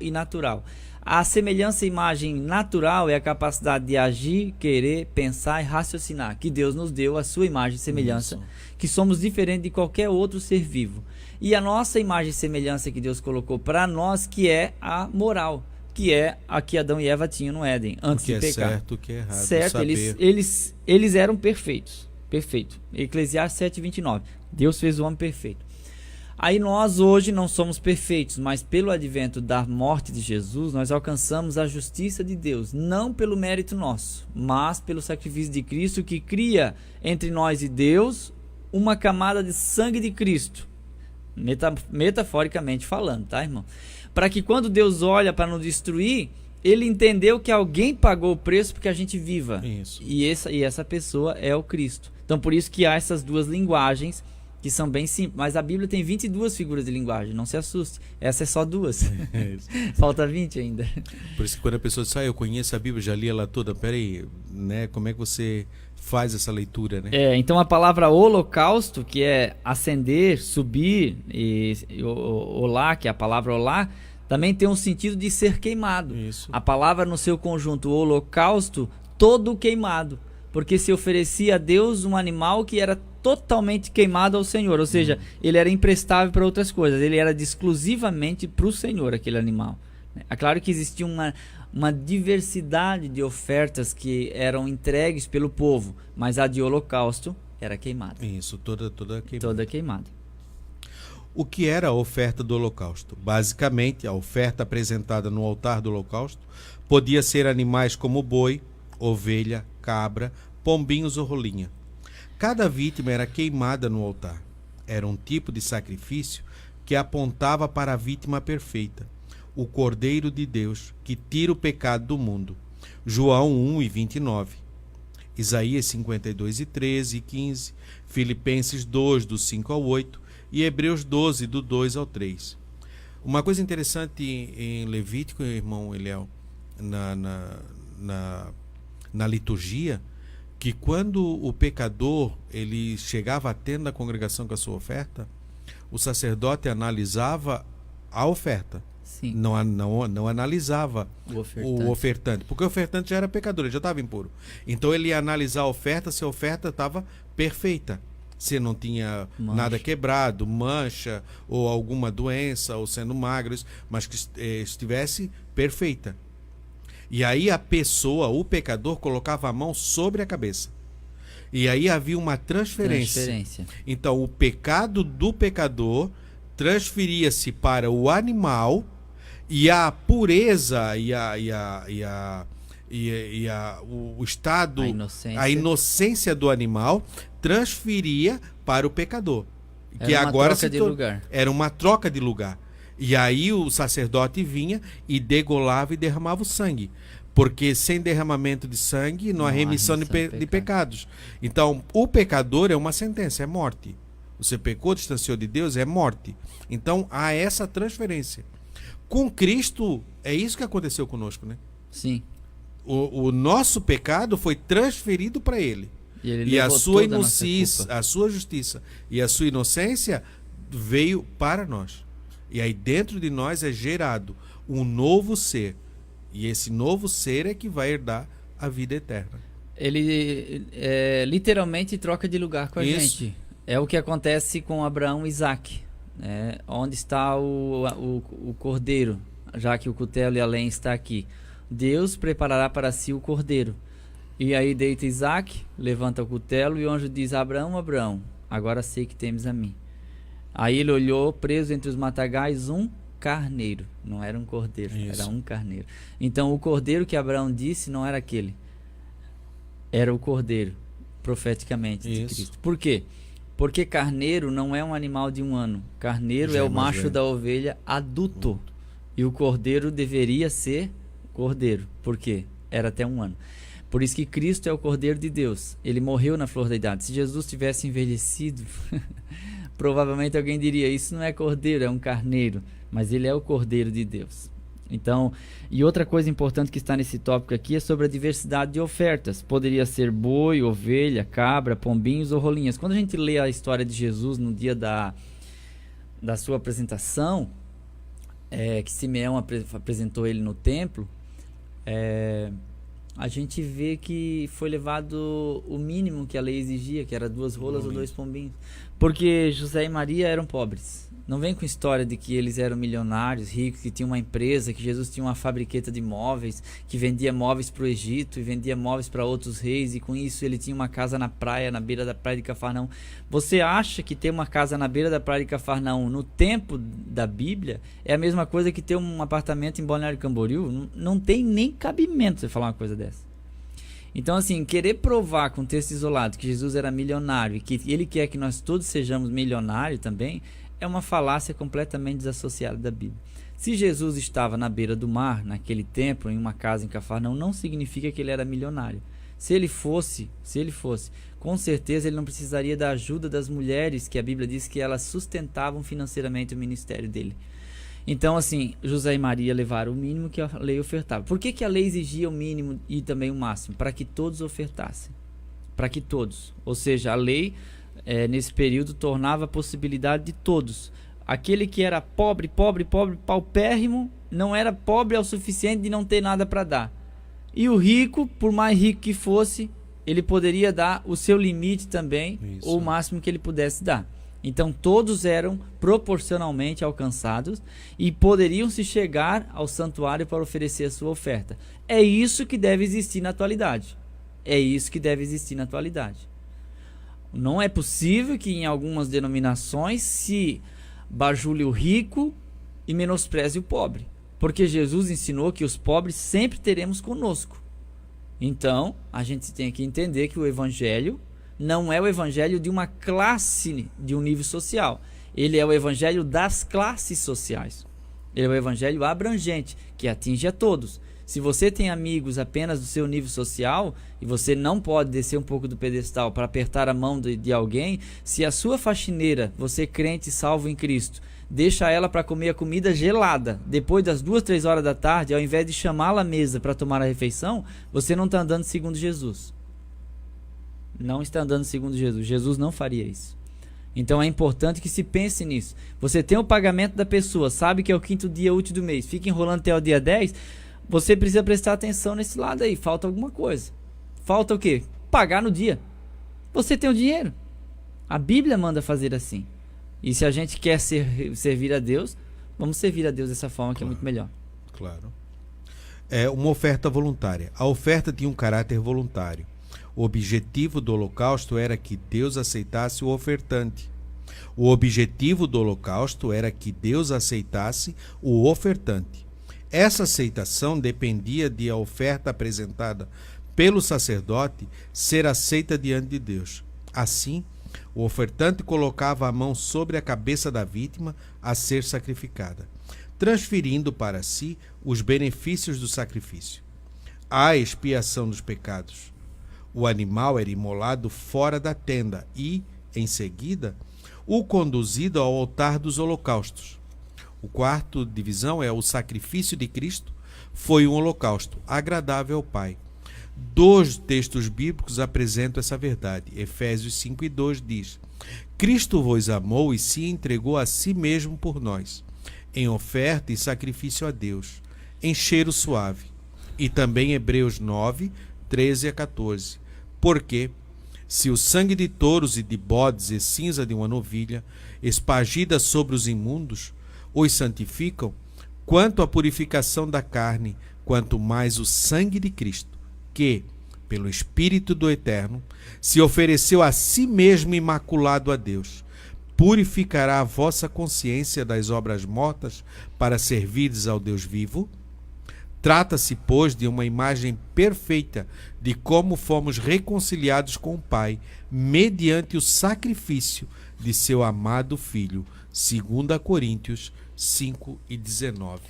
e natural. A semelhança e imagem natural é a capacidade de agir, querer, pensar e raciocinar, que Deus nos deu a sua imagem e semelhança, que somos diferentes de qualquer outro ser vivo. E a nossa imagem e semelhança que Deus colocou para nós, que é a moral, que é a que Adão e Eva tinham no Éden, antes de pecar. Certo, o que é errado. Certo, eles eram perfeitos. Perfeito. Eclesiastes 7:29. Deus fez o homem perfeito. Aí nós hoje não somos perfeitos, mas pelo advento da morte de Jesus, nós alcançamos a justiça de Deus, não pelo mérito nosso, mas pelo sacrifício de Cristo, que cria entre nós e Deus uma camada de sangue de Cristo, metaforicamente falando, tá, irmão? Para que quando Deus olha para nos destruir, Ele entendeu que alguém pagou o preço porque a gente viva. Isso. E essa pessoa é o Cristo. Então por isso que há essas duas linguagens, que são bem simples, mas a Bíblia tem 22 figuras de linguagem, não se assuste, essa é só 2, falta 20 ainda. Por isso que quando a pessoa diz, eu conheço a Bíblia, já li ela toda, peraí, né, como é que você faz essa leitura, né? Então a palavra holocausto, que é acender, subir, e olá, que é a palavra olá, também tem um sentido de ser queimado. Isso. A palavra no seu conjunto holocausto, todo queimado. porque se oferecia a Deus um animal que era totalmente queimado ao Senhor, ou seja, ele era imprestável para outras coisas, ele era exclusivamente para o Senhor, aquele animal. É claro que existia uma diversidade de ofertas que eram entregues pelo povo, mas a de holocausto era queimada. Isso, toda queimada. Toda queimada. O que era a oferta do holocausto? Basicamente, a oferta apresentada no altar do holocausto podia ser animais como boi, ovelha, cabra, pombinhos ou rolinha. Cada vítima era queimada no altar. Era um tipo de sacrifício que apontava para a vítima perfeita, o Cordeiro de Deus, que tira o pecado do mundo. João 1:29. Isaías 52:13 e 15, Filipenses 2, do 5 ao 8 e Hebreus 12, do 2 ao 3. Uma coisa interessante em Levítico, irmão Eliel, na liturgia, que quando o pecador ele chegava à tenda da congregação com a sua oferta, o sacerdote analisava a oferta. Sim. Não analisava O ofertante, porque o ofertante já era pecador, ele já estava impuro. Então ele ia analisar a oferta, se a oferta estava perfeita, se não tinha nada quebrado, mancha ou alguma doença, ou sendo magro, mas que estivesse perfeita. E aí a pessoa, o pecador, colocava a mão sobre a cabeça. E aí havia uma transferência. Então o pecado do pecador transferia-se para o animal, e a pureza o estado, a inocência do animal transferia para o pecador. Que agora era uma troca de lugar. E aí o sacerdote vinha e degolava e derramava o sangue. Porque sem derramamento de sangue não há remissão de pecados. Então o pecador é uma sentença, é morte. Você pecou, distanciou de Deus, é morte. Então há essa transferência. Com Cristo, é isso que aconteceu conosco, né? Sim. O nosso pecado foi transferido para Ele. E a sua inocência, a sua justiça e a sua inocência veio para nós. E aí dentro de nós é gerado um novo ser. E esse novo ser é que vai herdar a vida eterna. Ele literalmente troca de lugar com a gente. É o que acontece com Abraão e Isaac. Onde está o cordeiro, já que o cutelo e a lenha está aqui. Deus preparará para si o cordeiro. E aí deita Isaac, levanta o cutelo e o anjo diz: Abraão, Abraão, agora sei que temes a mim. Aí ele olhou, preso entre os matagais, um carneiro. Não era um cordeiro, era um carneiro. Então o cordeiro que Abraão disse não era aquele. Era o cordeiro, profeticamente, de Cristo. Por quê? Porque carneiro não é um animal de 1 ano. Carneiro é o macho da ovelha adulto. E o cordeiro deveria ser cordeiro. Por quê? Era até 1 ano. Por isso que Cristo é o Cordeiro de Deus. Ele morreu na flor da idade. Se Jesus tivesse envelhecido, provavelmente alguém diria: isso não é cordeiro, é um carneiro. Mas ele é o Cordeiro de Deus. Então, e outra coisa importante que está nesse tópico aqui é sobre a diversidade de ofertas. Poderia ser boi, ovelha, cabra, pombinhos ou rolinhas. Quando a gente lê a história de Jesus no dia da sua apresentação, que Simeão apresentou ele no templo, a gente vê que foi levado o mínimo que a lei exigia, que era 2 rolas ou 2 pombinhos. Porque José e Maria eram pobres. Não vem com história de que eles eram milionários, ricos, que tinham uma empresa, que Jesus tinha uma fabriqueta de móveis, que vendia móveis para o Egito e vendia móveis para outros reis, e com isso ele tinha uma casa na praia, na beira da praia de Cafarnaum. Você acha que ter uma casa na beira da praia de Cafarnaum no tempo da Bíblia é a mesma coisa que ter um apartamento em Balneário Camboriú? Não tem nem cabimento você falar uma coisa dessa. Então, assim, querer provar com texto isolado que Jesus era milionário e que ele quer que nós todos sejamos milionários também, é uma falácia completamente desassociada da Bíblia. Se Jesus estava na beira do mar, naquele tempo, em uma casa em Cafarnaum, não significa que ele era milionário. Se ele fosse, com certeza ele não precisaria da ajuda das mulheres, que a Bíblia diz que elas sustentavam financeiramente o ministério dele. Então, assim, José e Maria levaram o mínimo que a lei ofertava. Por que a lei exigia o mínimo e também o máximo? Para que todos ofertassem. Para que todos. Ou seja, a lei, nesse período, tornava a possibilidade de todos. Aquele que era pobre, paupérrimo, não era pobre ao suficiente de não ter nada para dar. E o rico, por mais rico que fosse, ele poderia dar o seu limite também, Isso. ou o máximo que ele pudesse dar. Então todos eram proporcionalmente alcançados e poderiam se chegar ao santuário para oferecer a sua oferta. É isso que deve existir na atualidade. É isso que deve existir na atualidade. Não é possível que em algumas denominações se bajule o rico e menospreze o pobre, porque Jesus ensinou que os pobres sempre teremos conosco. Então, a gente tem que entender que o evangelho não é o evangelho de uma classe, de um nível social. Ele é o evangelho das classes sociais. Ele é o evangelho abrangente, que atinge a todos. Se você tem amigos apenas do seu nível social e você não pode descer um pouco do pedestal para apertar a mão de alguém, se a sua faxineira, você crente salvo em Cristo, deixa ela para comer a comida gelada depois das 2, 3 horas da tarde, ao invés de chamá-la à mesa para tomar a refeição, você não está andando segundo Jesus. Não está andando segundo Jesus. Jesus não faria isso. Então é importante que se pense nisso. Você tem o pagamento da pessoa, sabe que é o 5º dia útil do mês, fica enrolando até o dia 10, você precisa prestar atenção nesse lado aí. Falta alguma coisa. Falta o quê? Pagar no dia. Você tem o dinheiro. A Bíblia manda fazer assim. E se a gente quer servir a Deus, vamos servir a Deus dessa forma, que é muito melhor. Claro. É uma oferta voluntária. A oferta tinha um caráter voluntário. O objetivo do holocausto era que Deus aceitasse o ofertante. O objetivo do holocausto era que Deus aceitasse o ofertante. Essa aceitação dependia de a oferta apresentada pelo sacerdote ser aceita diante de Deus. Assim, o ofertante colocava a mão sobre a cabeça da vítima a ser sacrificada, transferindo para si os benefícios do sacrifício. A expiação dos pecados. O animal era imolado fora da tenda e, em seguida, o conduzido ao altar dos holocaustos. O quarto divisão é o sacrifício de Cristo, foi um holocausto agradável ao Pai. 2 textos bíblicos apresentam essa verdade. Efésios 5:2 diz: Cristo vos amou e se entregou a si mesmo por nós, em oferta e sacrifício a Deus, em cheiro suave. E também Hebreus 9:13-14. Porque, se o sangue de touros e de bodes e cinza de uma novilha, espargida sobre os imundos, os santificam, quanto à purificação da carne, quanto mais o sangue de Cristo, que, pelo Espírito do Eterno, se ofereceu a si mesmo imaculado a Deus, purificará a vossa consciência das obras mortas para servirdes ao Deus vivo? Trata-se, pois, de uma imagem perfeita de como fomos reconciliados com o Pai, mediante o sacrifício de seu amado Filho, 2 Coríntios 5:19.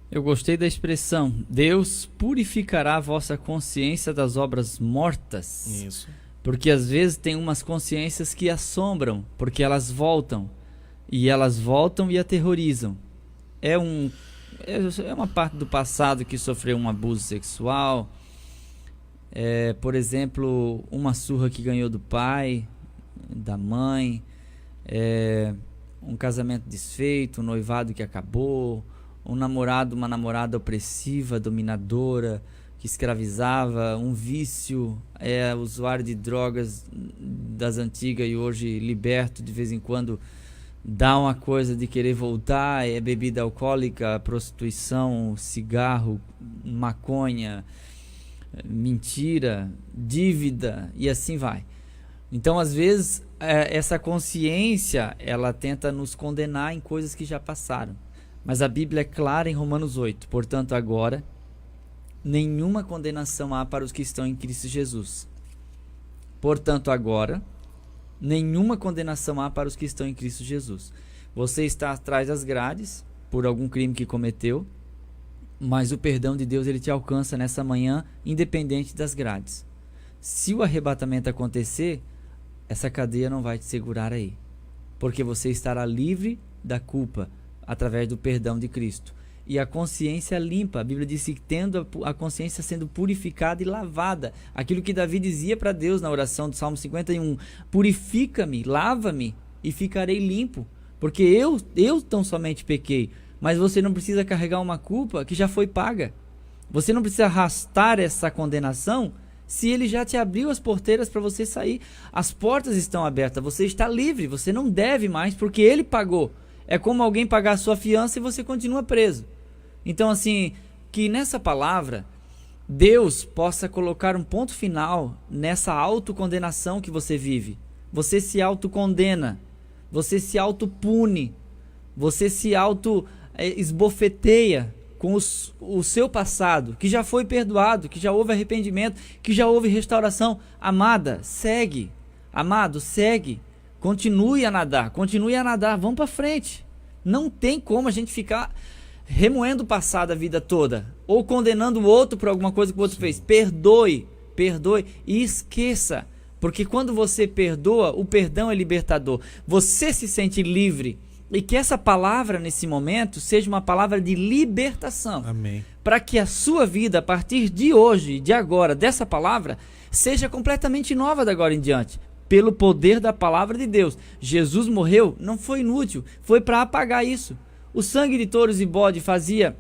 Eu gostei da expressão, Deus purificará a vossa consciência das obras mortas. Isso. Porque às vezes tem umas consciências que assombram, porque elas voltam. E elas voltam e aterrorizam. É uma parte do passado que sofreu um abuso sexual. Por exemplo, uma surra que ganhou do pai, da mãe. Um casamento desfeito, um noivado que acabou. Um namorado, uma namorada opressiva, dominadora, que escravizava, um vício, usuário de drogas das antigas e hoje liberto, de vez em quando dá uma coisa de querer voltar, bebida alcoólica, prostituição, cigarro, maconha, mentira, dívida e assim vai. Então, às vezes, essa consciência, ela tenta nos condenar em coisas que já passaram. Mas a Bíblia é clara em Romanos 8. Portanto, agora, nenhuma condenação há para os que estão em Cristo Jesus. Portanto, agora, nenhuma condenação há para os que estão em Cristo Jesus. Você está atrás das grades por algum crime que cometeu, mas o perdão de Deus ele te alcança nessa manhã, independente das grades. Se o arrebatamento acontecer, essa cadeia não vai te segurar aí, porque você estará livre da culpa, através do perdão de Cristo. E a consciência limpa. A Bíblia diz que tendo a consciência sendo purificada e lavada. Aquilo que Davi dizia para Deus na oração do Salmo 51. Purifica-me, lava-me e ficarei limpo. Porque eu tão somente pequei. Mas você não precisa carregar uma culpa que já foi paga. Você não precisa arrastar essa condenação Se ele já te abriu as porteiras para você sair, as portas estão abertas, você está livre, você não deve mais porque ele pagou. É como alguém pagar a sua fiança e você continua preso. Então, assim, que nessa palavra Deus possa colocar um ponto final nessa autocondenação que você vive. Você se autocondena, você se autopune, você se auto-esbofeteia com o seu passado, que já foi perdoado, que já houve arrependimento, que já houve restauração. Amada, segue. Amado, segue. Continue a nadar, vamos para frente. Não tem como a gente ficar remoendo o passado a vida toda, ou condenando o outro por alguma coisa que o outro fez. Perdoe e esqueça. Porque quando você perdoa, o perdão é libertador. Você se sente livre. E que essa palavra, nesse momento, seja uma palavra de libertação. Amém. Para que a sua vida, a partir de hoje, de agora, dessa palavra, seja completamente nova de agora em diante. Pelo poder da palavra de Deus. Jesus morreu, não foi inútil, foi para apagar isso. O sangue de touros e bode fazia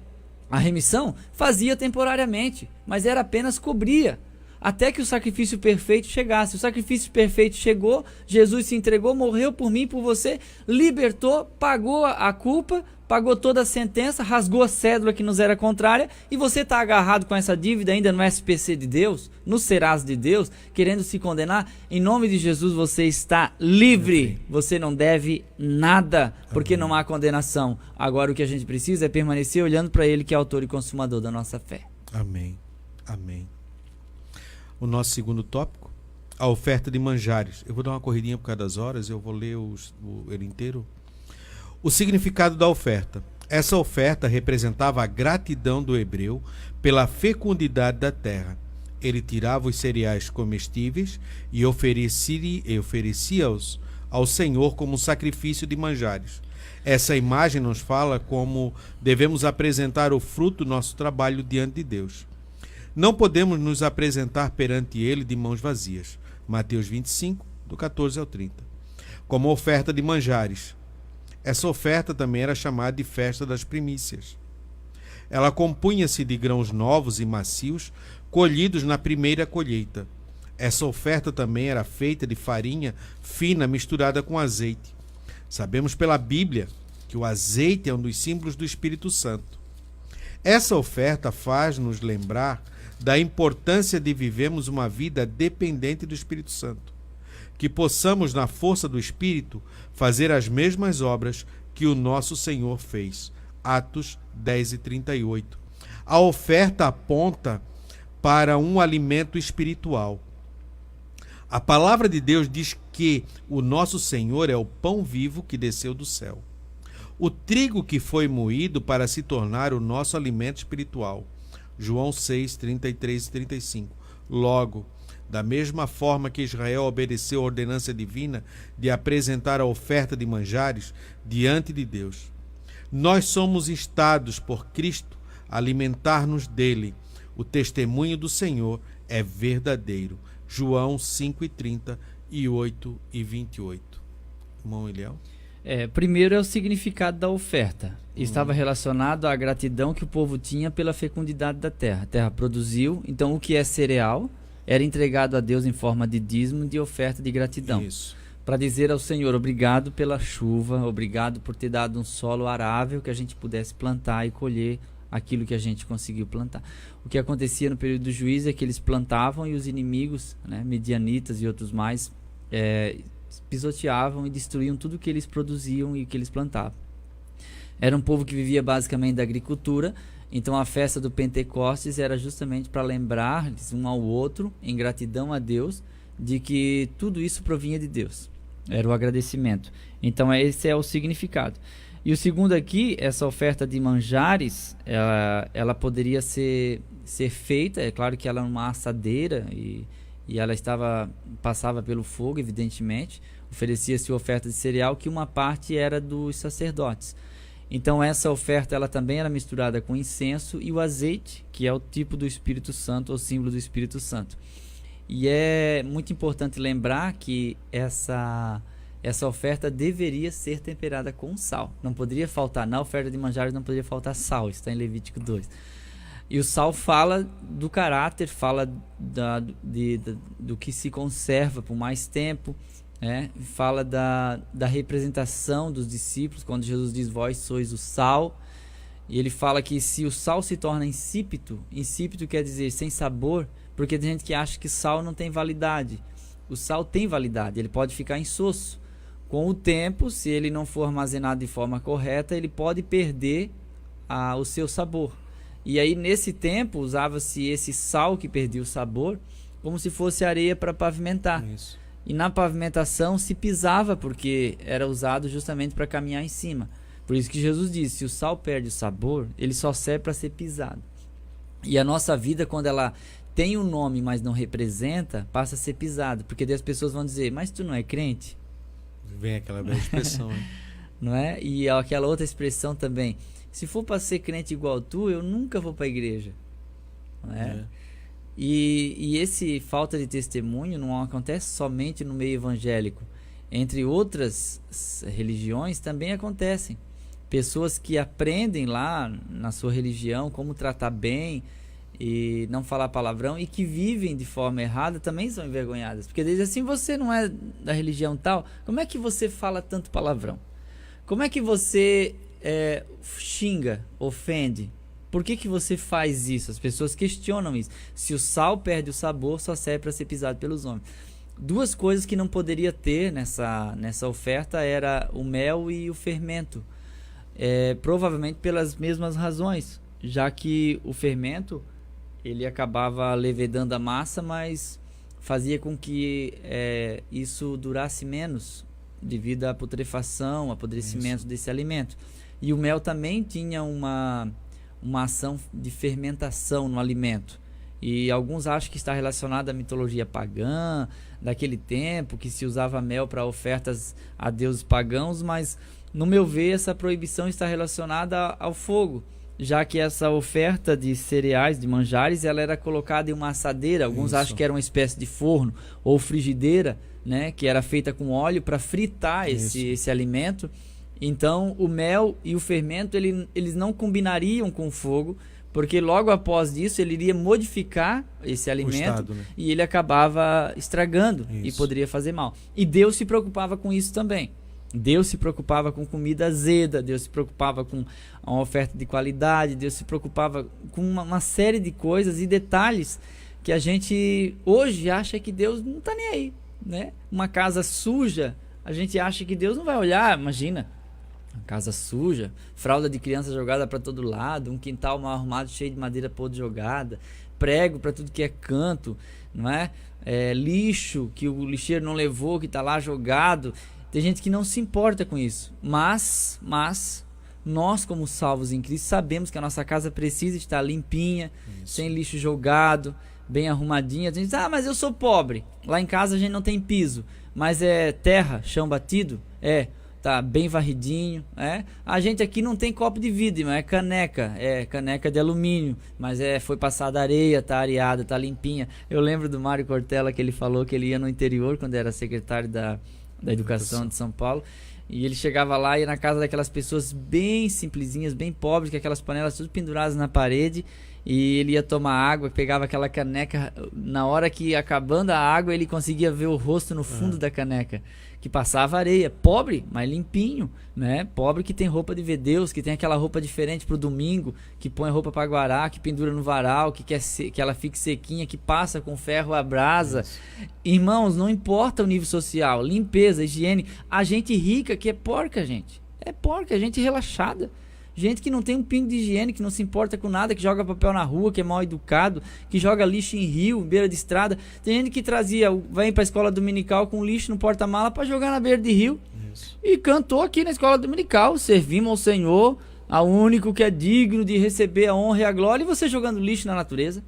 a remissão? Fazia temporariamente, mas era apenas cobria. Até que o sacrifício perfeito chegasse. O sacrifício perfeito chegou, Jesus se entregou, morreu por mim, por você, libertou, pagou a culpa, pagou toda a sentença, rasgou a cédula que nos era contrária, e você está agarrado com essa dívida ainda no SPC de Deus, no Serasa de Deus, querendo se condenar. Em nome de Jesus você está livre. Você não deve nada, porque não há condenação. Agora o que a gente precisa é permanecer olhando para Ele, que é autor e consumador da nossa fé. Amém. Amém. O nosso segundo tópico, a oferta de manjares. Eu vou dar uma corridinha por causa das horas, eu vou ler ele inteiro. O significado da oferta. Essa oferta representava a gratidão do hebreu pela fecundidade da terra. Ele tirava os cereais comestíveis e oferecia-os ao Senhor como sacrifício de manjares. Essa imagem nos fala como devemos apresentar o fruto do nosso trabalho diante de Deus. Não podemos nos apresentar perante Ele de mãos vazias. Mateus 25, do 14 ao 30. Como oferta de manjares. Essa oferta também era chamada de festa das primícias. Ela compunha-se de grãos novos e macios, colhidos na primeira colheita. Essa oferta também era feita de farinha fina misturada com azeite. Sabemos pela Bíblia que o azeite é um dos símbolos do Espírito Santo. Essa oferta faz-nos lembrar da importância de vivermos uma vida dependente do Espírito Santo. Que possamos, na força do Espírito, fazer as mesmas obras que o nosso Senhor fez. Atos 10 e 38. A oferta aponta para um alimento espiritual. A palavra de Deus diz que o nosso Senhor é o pão vivo que desceu do céu. O trigo que foi moído para se tornar o nosso alimento espiritual. João 6, 33 e 35. Logo, da mesma forma que Israel obedeceu a ordenança divina de apresentar a oferta de manjares diante de Deus, nós somos instados por Cristo a alimentar-nos dele. O testemunho do Senhor é verdadeiro. João 5 e 30 e 8 e 28. Irmão Eliel? Primeiro é o significado da oferta. Estava relacionado à gratidão que o povo tinha pela fecundidade da terra. A terra produziu, então o que é cereal era entregado a Deus em forma de dízimo, de oferta de gratidão. Isso. Para dizer ao Senhor, obrigado pela chuva, obrigado por ter dado um solo arável que a gente pudesse plantar e colher aquilo que a gente conseguiu plantar. O que acontecia no período do juízo é que eles plantavam e os inimigos, medianitas e outros mais, pisoteavam e destruíam tudo que eles produziam e que eles plantavam. Era um povo que vivia basicamente da agricultura, então a festa do Pentecostes era justamente para lembrar-lhes um ao outro, em gratidão a Deus, de que tudo isso provinha de Deus. Era o agradecimento. Então esse é o significado. E o segundo aqui, essa oferta de manjares, ela poderia ser feita, é claro que ela é uma assadeira e ela passava pelo fogo, evidentemente. Oferecia-se oferta de cereal, que uma parte era dos sacerdotes. Então essa oferta ela também era misturada com incenso e o azeite, que é o tipo do Espírito Santo, ou símbolo do Espírito Santo. E é muito importante lembrar que essa oferta deveria ser temperada com sal. Não poderia faltar, na oferta de manjares não poderia faltar sal, está em Levítico 2. E o sal fala do caráter, fala do que se conserva por mais tempo, fala da representação dos discípulos, quando Jesus diz: vós sois o sal. E ele fala que se o sal se torna insípido quer dizer sem sabor, porque tem gente que acha que sal não tem validade. O sal tem validade, ele pode ficar insosso. Com o tempo, se ele não for armazenado de forma correta, ele pode perder o seu sabor. E aí, nesse tempo, usava-se esse sal que perdia o sabor como se fosse areia para pavimentar. Isso. E na pavimentação se pisava, porque era usado justamente para caminhar em cima. Por isso que Jesus disse: se o sal perde o sabor, ele só serve para ser pisado. E a nossa vida, quando ela tem um nome, mas não representa, passa a ser pisado. Porque daí as pessoas vão dizer: mas tu não é crente? Vem aquela bela expressão, né? Não é? E aquela outra expressão também: se for para ser crente igual tu, eu nunca vou para a igreja. Não é? E esse falta de testemunho não acontece somente no meio evangélico. Entre outras religiões também acontecem. Pessoas que aprendem lá na sua religião como tratar bem e não falar palavrão, e que vivem de forma errada, também são envergonhadas. Porque dizem assim: você não é da religião tal, como é que você fala tanto palavrão? Como é que você xinga, ofende? Por que você faz isso? As pessoas questionam isso. Se o sal perde o sabor, só serve para ser pisado pelos homens. Duas coisas que não poderia ter nessa oferta era o mel e o fermento. Provavelmente pelas mesmas razões, já que o fermento ele acabava levedando a massa, mas fazia com que isso durasse menos devido à putrefação, apodrecimento desse alimento. E o mel também tinha uma ação de fermentação no alimento. E alguns acham que está relacionado à mitologia pagã, daquele tempo, que se usava mel para ofertas a deuses pagãos, mas, no meu ver, essa proibição está relacionada ao fogo, já que essa oferta de cereais, de manjares, ela era colocada em uma assadeira. Alguns acham que era uma espécie de forno ou frigideira, né, que era feita com óleo para fritar esse alimento. Então, o mel e o fermento, eles não combinariam com o fogo, porque logo após isso ele iria modificar esse alimento, né? E ele acabava estragando e poderia fazer mal. E Deus se preocupava com isso também. Deus se preocupava com comida azeda, Deus se preocupava com uma oferta de qualidade, Deus se preocupava com uma série de coisas e detalhes que a gente hoje acha que Deus não está nem aí, né? Uma casa suja, a gente acha que Deus não vai olhar. Imagina, uma casa suja, fralda de criança jogada para todo lado, um quintal mal arrumado cheio de madeira podre jogada, prego para tudo que é canto, não é? Lixo que o lixeiro não levou, que está lá jogado. Tem gente que não se importa com isso, mas nós, como salvos em Cristo, sabemos que a nossa casa precisa estar limpinha, sem lixo jogado, bem arrumadinha. A gente diz: mas eu sou pobre, lá em casa a gente não tem piso, mas é terra, chão batido, tá bem varridinho, A gente aqui não tem copo de vidro, mas é caneca de alumínio, mas foi passada areia, tá areada, tá limpinha. Eu lembro do Mário Cortella, que ele falou que ele ia no interior quando era secretário da Educação de São Paulo, e ele chegava lá e ia na casa daquelas pessoas bem simplesinhas, bem pobres, com aquelas panelas tudo penduradas na parede, e ele ia tomar água, pegava aquela caneca, na hora que acabando a água ele conseguia ver o rosto no fundo da caneca, que passava areia. Pobre, mas limpinho, né? Pobre que tem roupa de ver Deus, que tem aquela roupa diferente pro domingo, que põe roupa para guardar, que pendura no varal, que ela fique sequinha, que passa com ferro à brasa. Irmãos, não importa o nível social, limpeza, higiene. A gente rica que é porca, gente. É porca, gente relaxada. Gente que não tem um pingo de higiene, que não se importa com nada, que joga papel na rua, que é mal educado, que joga lixo em rio, beira de estrada. Tem gente que vem pra escola dominical com lixo no porta-mala para jogar na beira de rio. E cantou aqui na escola dominical: servimos ao Senhor, ao único que é digno de receber a honra e a glória, e você jogando lixo na natureza,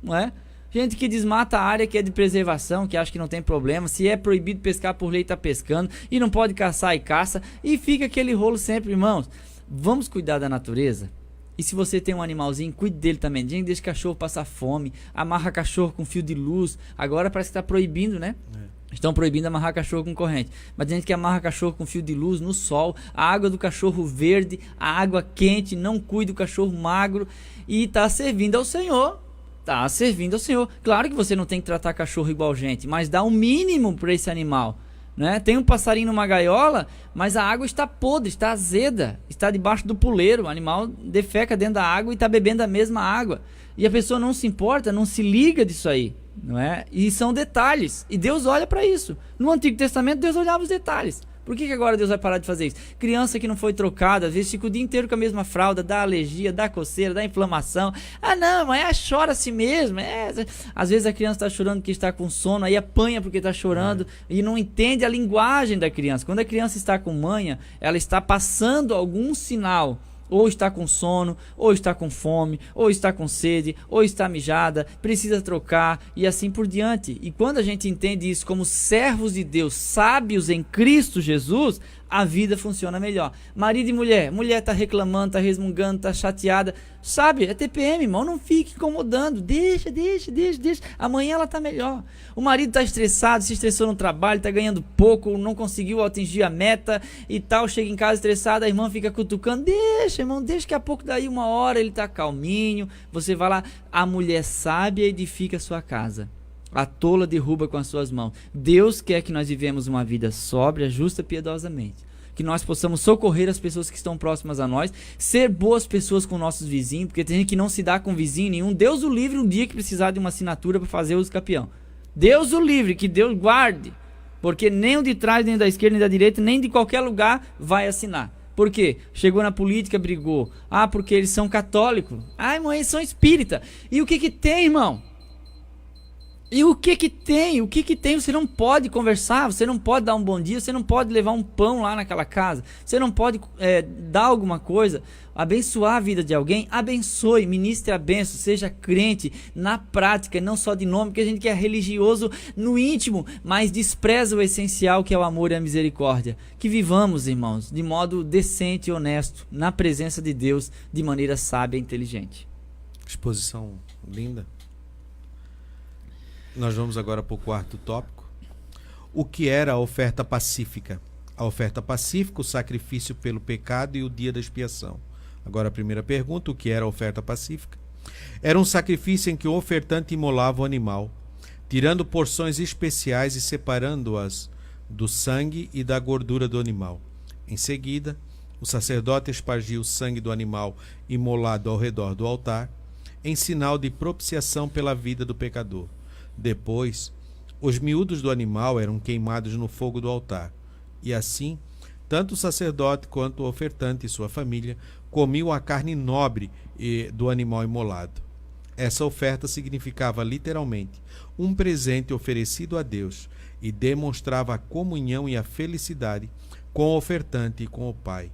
não é? Gente que desmata a área que é de preservação, que acha que não tem problema. Se é proibido pescar por lei, tá pescando, e não pode caçar e caça, e fica aquele rolo sempre. Irmãos, vamos cuidar da natureza, E se você tem um animalzinho, cuide dele também. Ninguém deixa cachorro passar fome, amarra cachorro com fio de luz. Agora parece que está proibindo, né? Estão proibindo amarrar cachorro com corrente. Mas tem gente que amarra cachorro com fio de luz no sol, a água do cachorro verde, a água quente, não cuida do cachorro magro e está servindo ao Senhor. Está servindo ao Senhor. Claro que você não tem que tratar cachorro igual gente, mas dá um mínimo para esse animal. Né? Tem um passarinho numa gaiola, mas a água está podre, está azeda, está debaixo do puleiro. O animal defeca dentro da água e está bebendo a mesma água. E a pessoa não se importa, não se liga disso aí. Não é? E são detalhes. E Deus olha para isso. No Antigo Testamento, Deus olhava os detalhes. Por que agora Deus vai parar de fazer isso? Criança que não foi trocada, às vezes fica o dia inteiro com a mesma fralda, dá alergia, dá coceira, dá inflamação. Ah não, mas chora assim mesmo. Às vezes a criança está chorando porque está com sono, aí apanha porque está chorando e não entende a linguagem da criança. Quando a criança está com manha, ela está passando algum sinal. Ou está com sono, ou está com fome, ou está com sede, ou está mijada, precisa trocar e assim por diante. E quando a gente entende isso como servos de Deus, sábios em Cristo Jesus, a vida funciona melhor. Marido e mulher está reclamando, está resmungando, está chateada, sabe, é TPM, irmão, não fique incomodando, deixa, amanhã ela está melhor. O marido está estressado, se estressou no trabalho, está ganhando pouco, não conseguiu atingir a meta e tal, chega em casa estressado, a irmã fica cutucando, deixa, irmão, deixa que a pouco daí uma hora ele está calminho, você vai lá, a mulher sábia edifica a sua casa. A tola derruba com as suas mãos. Deus quer que nós vivemos uma vida sóbria, justa, piedosamente. Que nós possamos socorrer as pessoas que estão próximas a nós, ser boas pessoas com nossos vizinhos, porque tem gente que não se dá com vizinho nenhum. Deus o livre um dia que precisar de uma assinatura para fazer uso capião. Deus o livre, que Deus guarde. Porque nem o de trás, nem o da esquerda, nem da direita, nem de qualquer lugar vai assinar. Por quê? Chegou na política, brigou. Ah, porque eles são católicos. Ah, irmão, eles são espírita. E o que tem, irmão? E o que tem? O que tem? Você não pode conversar, você não pode dar um bom dia, você não pode levar um pão lá naquela casa, você não pode dar alguma coisa, abençoar a vida de alguém, abençoe, ministre a bênção, seja crente na prática, não só de nome, porque a gente que é religioso no íntimo, mas despreza o essencial que é o amor e a misericórdia. Que vivamos, irmãos, de modo decente e honesto, na presença de Deus, de maneira sábia e inteligente. Exposição linda. Nós vamos agora para o quarto tópico. O que era a oferta pacífica? A oferta pacífica, o sacrifício pelo pecado e o dia da expiação. Agora a primeira pergunta, o que era a oferta pacífica? Era um sacrifício em que o ofertante imolava o animal, tirando porções especiais e separando-as do sangue e da gordura do animal. Em seguida, o sacerdote espargia o sangue do animal imolado ao redor do altar, em sinal de propiciação pela vida do pecador. Depois, os miúdos do animal eram queimados no fogo do altar, e assim, tanto o sacerdote quanto o ofertante e sua família comiam a carne nobre do animal imolado. Essa oferta significava literalmente um presente oferecido a Deus e demonstrava a comunhão e a felicidade com o ofertante e com o Pai.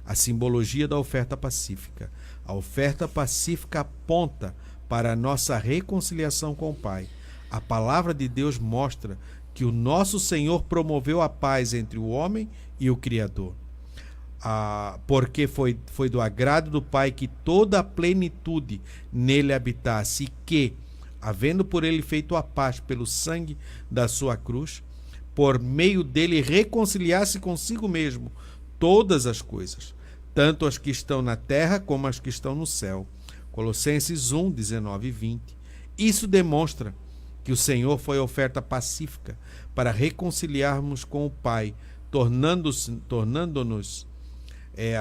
A simbologia da oferta pacífica. A oferta pacífica aponta para a nossa reconciliação com o Pai. A palavra de Deus mostra que o nosso Senhor promoveu a paz entre o homem e o Criador. Porque foi do agrado do Pai que toda a plenitude nele habitasse e que, havendo por ele feito a paz pelo sangue da sua cruz, por meio dele reconciliasse consigo mesmo todas as coisas, tanto as que estão na terra como as que estão no céu. Colossenses 1, 19 e 20. Isso demonstra que o Senhor foi a oferta pacífica para reconciliarmos com o Pai, tornando-nos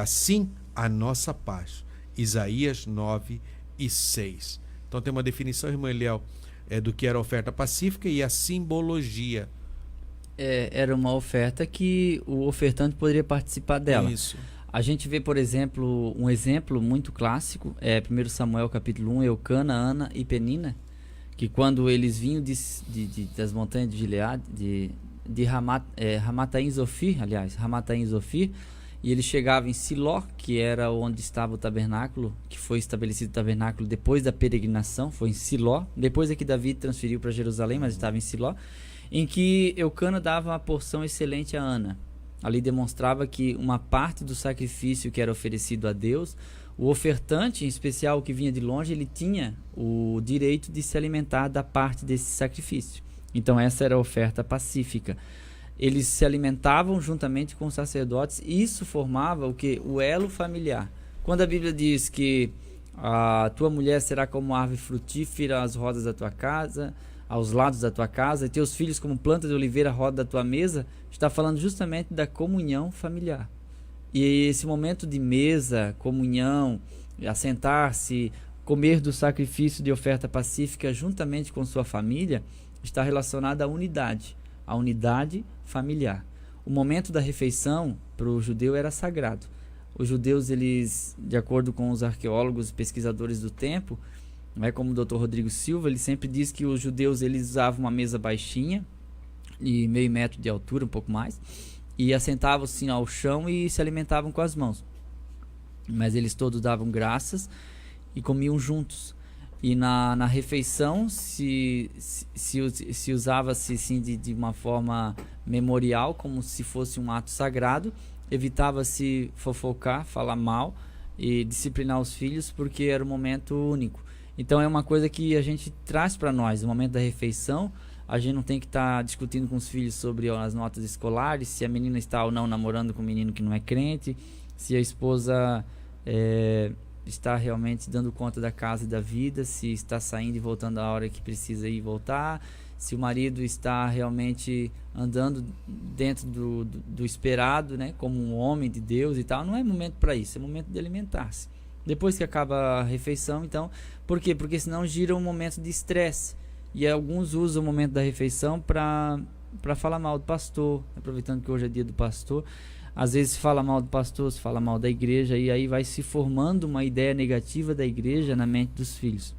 assim a nossa paz. Isaías 9 e 6. Então tem uma definição, irmã Eliel, do que era a oferta pacífica e a simbologia. Era uma oferta que o ofertante poderia participar dela. Isso. A gente vê, por exemplo, um exemplo muito clássico, 1 Samuel capítulo 1, Eucana, Ana e Penina, que quando eles vinham das montanhas de Gileade, de Ramataim Zofir, e eles chegavam em Siló, que era onde estava o tabernáculo, que foi estabelecido o tabernáculo depois da peregrinação, foi em Siló, depois é que Davi transferiu para Jerusalém, mas estava em Siló, em que Eucana dava uma porção excelente a Ana. Ali demonstrava que uma parte do sacrifício que era oferecido a Deus, O ofertante, em especial o que vinha de longe, ele tinha o direito de se alimentar da parte desse sacrifício. Então essa era a oferta pacífica. Eles se alimentavam juntamente com os sacerdotes, e isso formava o que? O elo familiar. Quando a Bíblia diz que a tua mulher será como árvore frutífera às rodas da tua casa, aos lados da tua casa, e teus filhos como planta de oliveira à roda da tua mesa, está falando justamente da comunhão familiar. E esse momento de mesa, comunhão, assentar-se, comer do sacrifício de oferta pacífica juntamente com sua família, está relacionado à unidade familiar. O momento da refeição para o judeu era sagrado. Os judeus, eles, de acordo com os arqueólogos e pesquisadores do tempo, como o Dr. Rodrigo Silva, ele sempre diz que os judeus eles usavam uma mesa baixinha, de meio metro de altura, um pouco mais, e assentavam-se ao chão e se alimentavam com as mãos. Mas eles todos davam graças e comiam juntos. E na refeição se usava-se assim, de uma forma memorial, como se fosse um ato sagrado. Evitava-se fofocar, falar mal e disciplinar os filhos, porque era um momento único. Então é uma coisa que a gente traz para nós. No momento da refeição, a gente não tem que estar discutindo com os filhos sobre as notas escolares, se a menina está ou não namorando com um menino que não é crente, se a esposa está realmente dando conta da casa e da vida, se está saindo e voltando a hora que precisa ir e voltar, se o marido está realmente andando dentro do esperado, né, como um homem de Deus e tal. Não é momento para isso, é momento de alimentar-se. Depois que acaba a refeição, então, por quê? Porque senão gira um momento de estresse. E alguns usam o momento da refeição para falar mal do pastor, aproveitando que hoje é dia do pastor. Às vezes se fala mal do pastor, se fala mal da igreja, e aí vai se formando uma ideia negativa da igreja na mente dos filhos.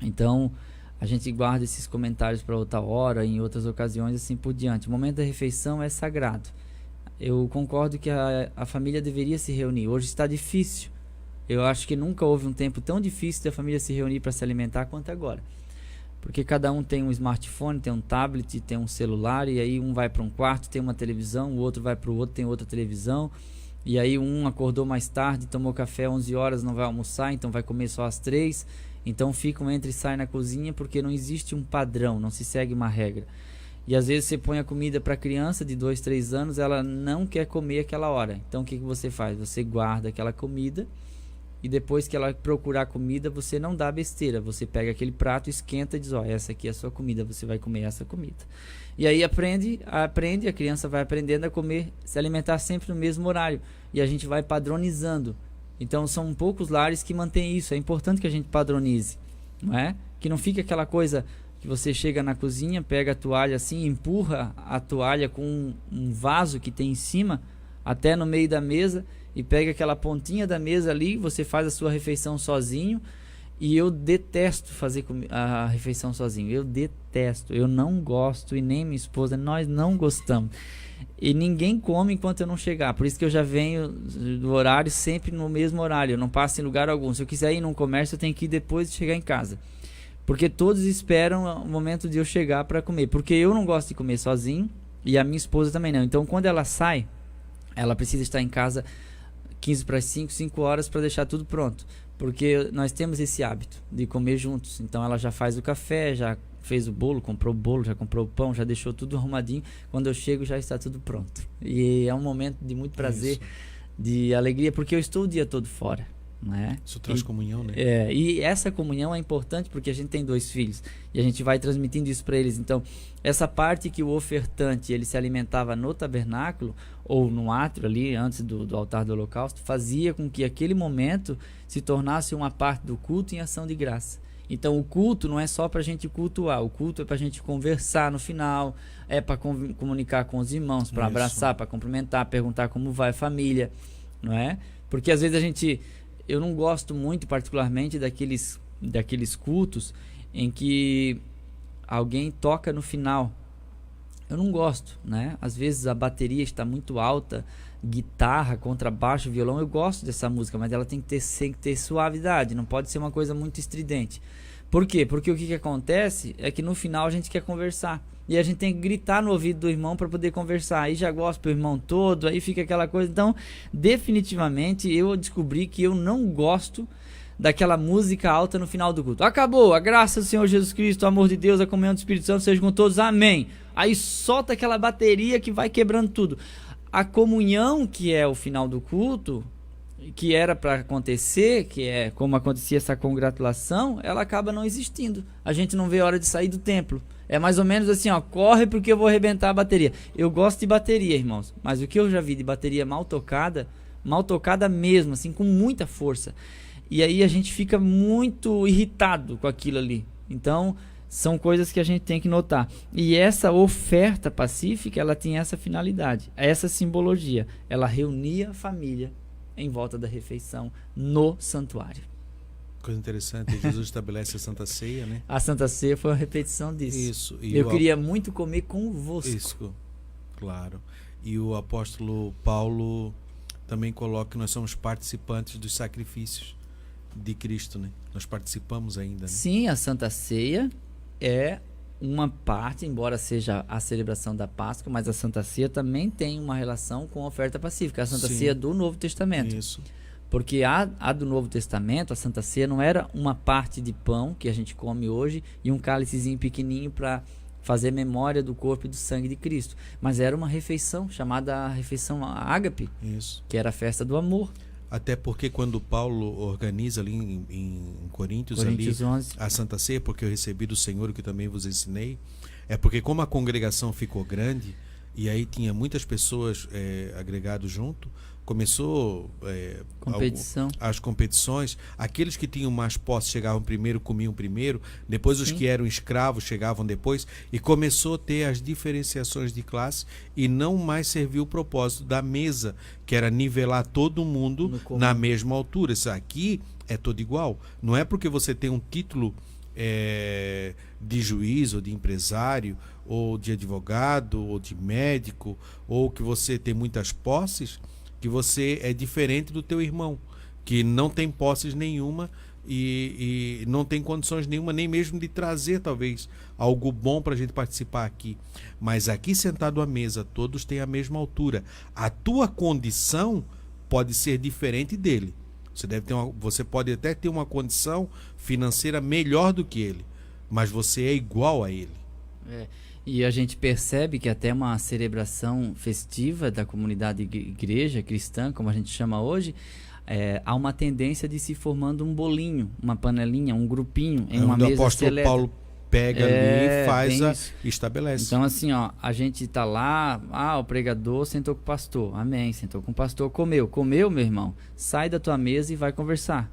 Então, a gente guarda esses comentários para outra hora, em outras ocasiões, assim por diante. O momento da refeição é sagrado. Eu concordo que a família deveria se reunir. Hoje está difícil. Eu acho que nunca houve um tempo tão difícil da família se reunir para se alimentar quanto agora. Porque cada um tem um smartphone, tem um tablet, tem um celular, e aí um vai para um quarto, tem uma televisão, o outro vai para o outro, tem outra televisão, e aí um acordou mais tarde, tomou café 11 horas, não vai almoçar, então vai comer só às 3, então ficam entre e sai na cozinha, porque não existe um padrão, não se segue uma regra. E às vezes você põe a comida para a criança de 2, 3 anos, ela não quer comer aquela hora, então o que você faz? Você guarda aquela comida, e depois que ela procurar comida, você não dá besteira. Você pega aquele prato, esquenta e diz, essa aqui é a sua comida, você vai comer essa comida. E aí aprende, a criança vai aprendendo a comer, se alimentar sempre no mesmo horário. E a gente vai padronizando. Então são poucos lares que mantêm isso. É importante que a gente padronize, não é? Que não fique aquela coisa que você chega na cozinha, pega a toalha assim, empurra a toalha com um vaso que tem em cima, até no meio da mesa, e pega aquela pontinha da mesa ali, você faz a sua refeição sozinho. E eu detesto fazer a refeição sozinho. Eu detesto, eu não gosto, e nem minha esposa, nós não gostamos. E ninguém come enquanto eu não chegar. Por isso que eu já venho do horário sempre no mesmo horário. Eu não passo em lugar algum. Se eu quiser ir num comércio, eu tenho que ir depois de chegar em casa. Porque todos esperam o momento de eu chegar para comer. Porque eu não gosto de comer sozinho, e a minha esposa também não. Então quando ela sai, ela precisa estar em casa 15 para 5 horas para deixar tudo pronto, porque nós temos esse hábito de comer juntos. Então ela já faz o café, já fez o bolo, comprou o bolo, já comprou o pão, já deixou tudo arrumadinho. Quando eu chego já está tudo pronto, e é um momento de muito prazer, isso, de alegria, porque eu estou o dia todo fora, né? Isso traz comunhão, né? E essa comunhão é importante porque a gente tem 2 filhos e a gente vai transmitindo isso para eles. Então essa parte que o ofertante ele se alimentava no tabernáculo ou no átrio ali antes do altar do holocausto, fazia com que aquele momento se tornasse uma parte do culto em ação de graça. Então o culto não é só para a gente cultuar, o culto é para a gente conversar no final, é para comunicar com os irmãos, para abraçar, para cumprimentar, perguntar como vai a família, não é? Porque às vezes eu não gosto muito particularmente daqueles cultos em que alguém toca no final. Eu não gosto, né? Às vezes a bateria está muito alta, guitarra, contrabaixo, violão. Eu gosto dessa música, mas ela tem que ter suavidade, não pode ser uma coisa muito estridente. Por quê? Porque o que acontece é que no final a gente quer conversar. E a gente tem que gritar no ouvido do irmão para poder conversar. Aí já gosta pro irmão todo, aí fica aquela coisa. Então, definitivamente, eu descobri que eu não gosto daquela música alta no final do culto. Acabou, a graça do Senhor Jesus Cristo, o amor de Deus, a comunhão do Espírito Santo seja com todos, amém. Aí solta aquela bateria que vai quebrando tudo. A comunhão, que é o final do culto, que era para acontecer, que é como acontecia essa congratulação, ela acaba não existindo. A gente não vê a hora de sair do templo. É mais ou menos assim, ó, corre porque eu vou arrebentar a bateria. Eu gosto de bateria, irmãos, mas o que eu já vi de bateria mal tocada mesmo, assim, com muita força. E aí a gente fica muito irritado com aquilo ali. Então, são coisas que a gente tem que notar. E essa oferta pacífica, ela tinha essa finalidade, essa simbologia. Ela reunia a família em volta da refeição no santuário. Coisa interessante, Jesus estabelece a Santa Ceia, né? A Santa Ceia foi uma repetição disso. Isso. E eu queria muito comer convosco. Isso, claro. E o apóstolo Paulo também coloca que nós somos participantes dos sacrifícios de Cristo, né? Nós participamos ainda, né? Sim, a Santa Ceia é uma parte, embora seja a celebração da Páscoa, mas a Santa Ceia também tem uma relação com a oferta pacífica, a Santa Ceia do Novo Testamento. Isso. Porque a do Novo Testamento, a Santa Ceia, não era uma parte de pão que a gente come hoje e um cálicezinho pequenininho para fazer memória do corpo e do sangue de Cristo, mas era uma refeição chamada a refeição ágape, Isso. que era a festa do amor. Até porque quando Paulo organiza ali em Coríntios ali 11. a Santa Ceia, porque eu recebi do Senhor o que também vos ensinei, é porque como a congregação ficou grande e aí tinha muitas pessoas agregadas junto, começou Competição. as competições. Aqueles que tinham mais posse chegavam primeiro, comiam primeiro, depois os que eram escravos chegavam depois, e começou a ter as diferenciações de classe e não mais serviu o propósito da mesa, que era nivelar todo mundo na mesma altura. Isso aqui é tudo igual. Não é porque você tem um título de juiz ou de empresário ou de advogado ou de médico, ou que você tem muitas posses, que você é diferente do teu irmão, que não tem posses nenhuma e não tem condições nenhuma, nem mesmo de trazer talvez algo bom para a gente participar aqui. Mas aqui sentado à mesa, todos têm a mesma altura. A tua condição pode ser diferente dele. Você pode até ter uma condição financeira melhor do que ele, mas você é igual a ele. E a gente percebe que até uma celebração festiva da comunidade igreja cristã, como a gente chama hoje, há uma tendência de se formando um bolinho, uma panelinha, um grupinho em uma mesa o apóstolo seleta. Paulo pega ali e faz estabelece. Então assim, ó, a gente tá lá, o pregador sentou com o pastor, amém, sentou com o pastor, comeu, meu irmão, sai da tua mesa e vai conversar.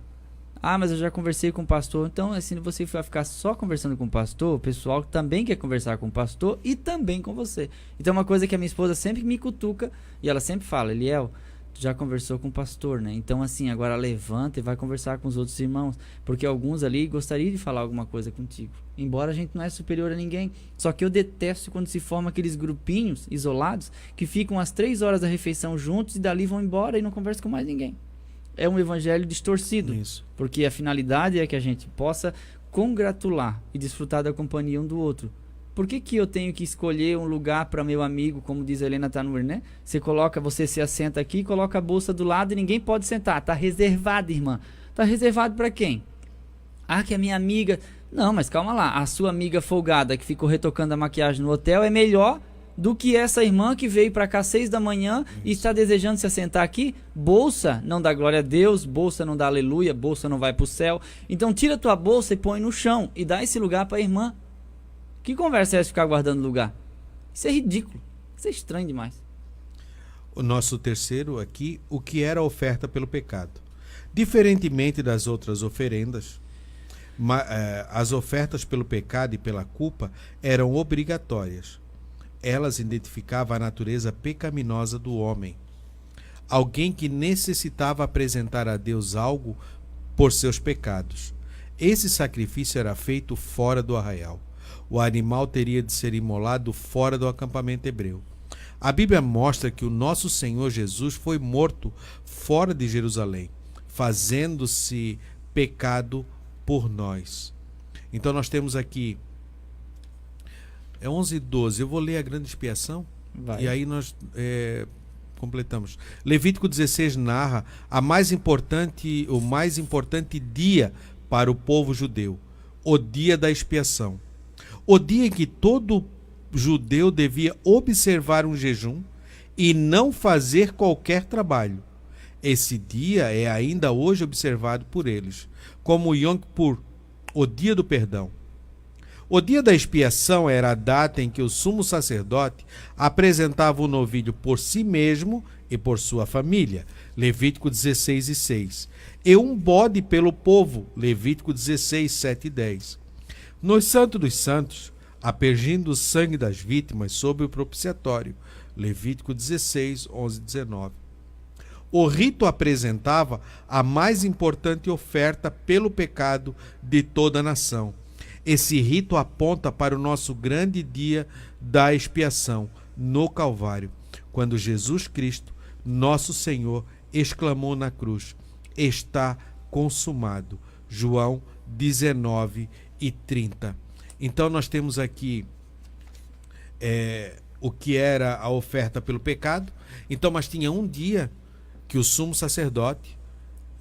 Mas eu já conversei com o pastor. Então, assim, você vai ficar só conversando com o pastor, o pessoal também quer conversar com o pastor e também com você. Então, uma coisa que a minha esposa sempre me cutuca, e ela sempre fala, Eliel, tu já conversou com o pastor, né? Então, assim, agora levanta e vai conversar com os outros irmãos, porque alguns ali gostariam de falar alguma coisa contigo. Embora a gente não é superior a ninguém. Só que eu detesto quando se formam aqueles grupinhos isolados que ficam às 3 horas da refeição juntos e dali vão embora e não conversam com mais ninguém. É um evangelho distorcido. Isso. Porque a finalidade é que a gente possa congratular e desfrutar da companhia um do outro. Por que eu tenho que escolher um lugar para meu amigo, como diz a Helena Tanur, né? Você se assenta aqui, coloca a bolsa do lado e ninguém pode sentar. Tá reservado, irmã. Tá reservado para quem? Que a minha amiga... Não, mas calma lá. A sua amiga folgada que ficou retocando a maquiagem no hotel é melhor do que essa irmã que veio para cá às 6 da manhã e está desejando se assentar aqui. Bolsa não dá glória a Deus, bolsa não dá aleluia, bolsa não vai para o céu. Então tira tua bolsa e põe no chão e dá esse lugar para a irmã. Que conversa é essa, ficar guardando lugar? Isso é ridículo, isso é estranho demais. O nosso terceiro aqui, o que era a oferta pelo pecado. Diferentemente das outras oferendas, as ofertas pelo pecado e pela culpa eram obrigatórias. Elas identificavam a natureza pecaminosa do homem. Alguém que necessitava apresentar a Deus algo por seus pecados. Esse sacrifício era feito fora do arraial. O animal teria de ser imolado fora do acampamento hebreu. A Bíblia mostra que o nosso Senhor Jesus foi morto fora de Jerusalém, fazendo-se pecado por nós. Então nós temos aqui 11 e 12. Eu vou ler a grande expiação. Vai. E aí nós completamos. Levítico 16 narra o mais importante dia para o povo judeu, o dia da expiação. O dia em que todo judeu devia observar um jejum e não fazer qualquer trabalho. Esse dia é ainda hoje observado por eles, como o Yom Kippur, o dia do perdão. O dia da expiação era a data em que o sumo sacerdote apresentava o novilho por si mesmo e por sua família, Levítico 16 e 6, e um bode pelo povo, Levítico 16, 7 e 10. No Santo dos Santos, aspergindo o sangue das vítimas sobre o propiciatório, Levítico 16, 11 e 19. O rito apresentava a mais importante oferta pelo pecado de toda a nação. Esse rito aponta para o nosso grande dia da expiação, no Calvário, quando Jesus Cristo, nosso Senhor, exclamou na cruz: está consumado. João 19 e 30. Então nós temos aqui o que era a oferta pelo pecado. Então, mas tinha um dia que o sumo sacerdote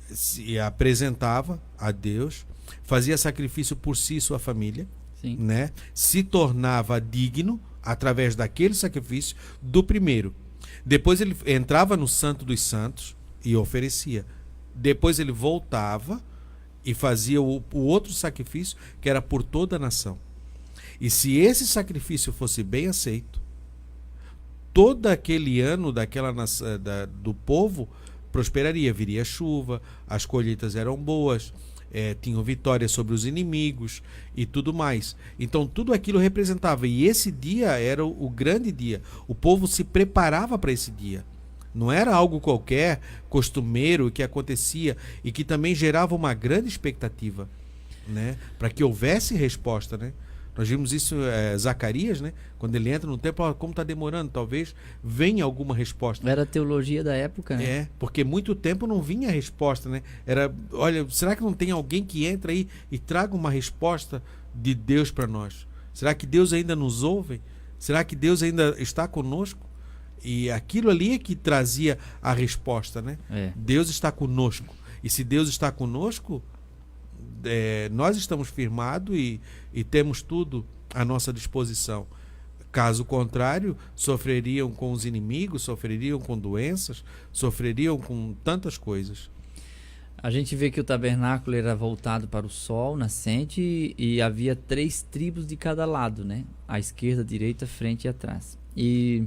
se apresentava a Deus, fazia sacrifício por si e sua família, Sim. né? Se tornava digno através daquele sacrifício do primeiro. Depois ele entrava no Santo dos Santos e oferecia. Depois ele voltava e fazia o outro sacrifício, que era por toda a nação. E se esse sacrifício fosse bem aceito, todo aquele ano do povo prosperaria, viria chuva, as colheitas eram boas, tinham vitória sobre os inimigos e tudo mais. Então tudo aquilo representava, e esse dia era o grande dia. O povo se preparava para esse dia. Não era algo qualquer, costumeiro, que acontecia e que também gerava uma grande expectativa, né? Para que houvesse resposta, né? Nós vimos isso Zacarias, né? Quando ele entra no templo, como está demorando, talvez venha alguma resposta. Era a teologia da época, né? Porque muito tempo não vinha resposta, né? Olha, será que não tem alguém que entra aí e traga uma resposta de Deus para nós? Será que Deus ainda nos ouve? Será que Deus ainda está conosco? E aquilo ali é que trazia a resposta, né? Deus está conosco. E se Deus está conosco, nós estamos firmados e temos tudo à nossa disposição. Caso contrário, sofreriam com os inimigos, sofreriam com doenças, sofreriam com tantas coisas. A gente vê que o tabernáculo era voltado para o sol nascente e havia 3 tribos de cada lado, né? À esquerda, à direita, frente e atrás. E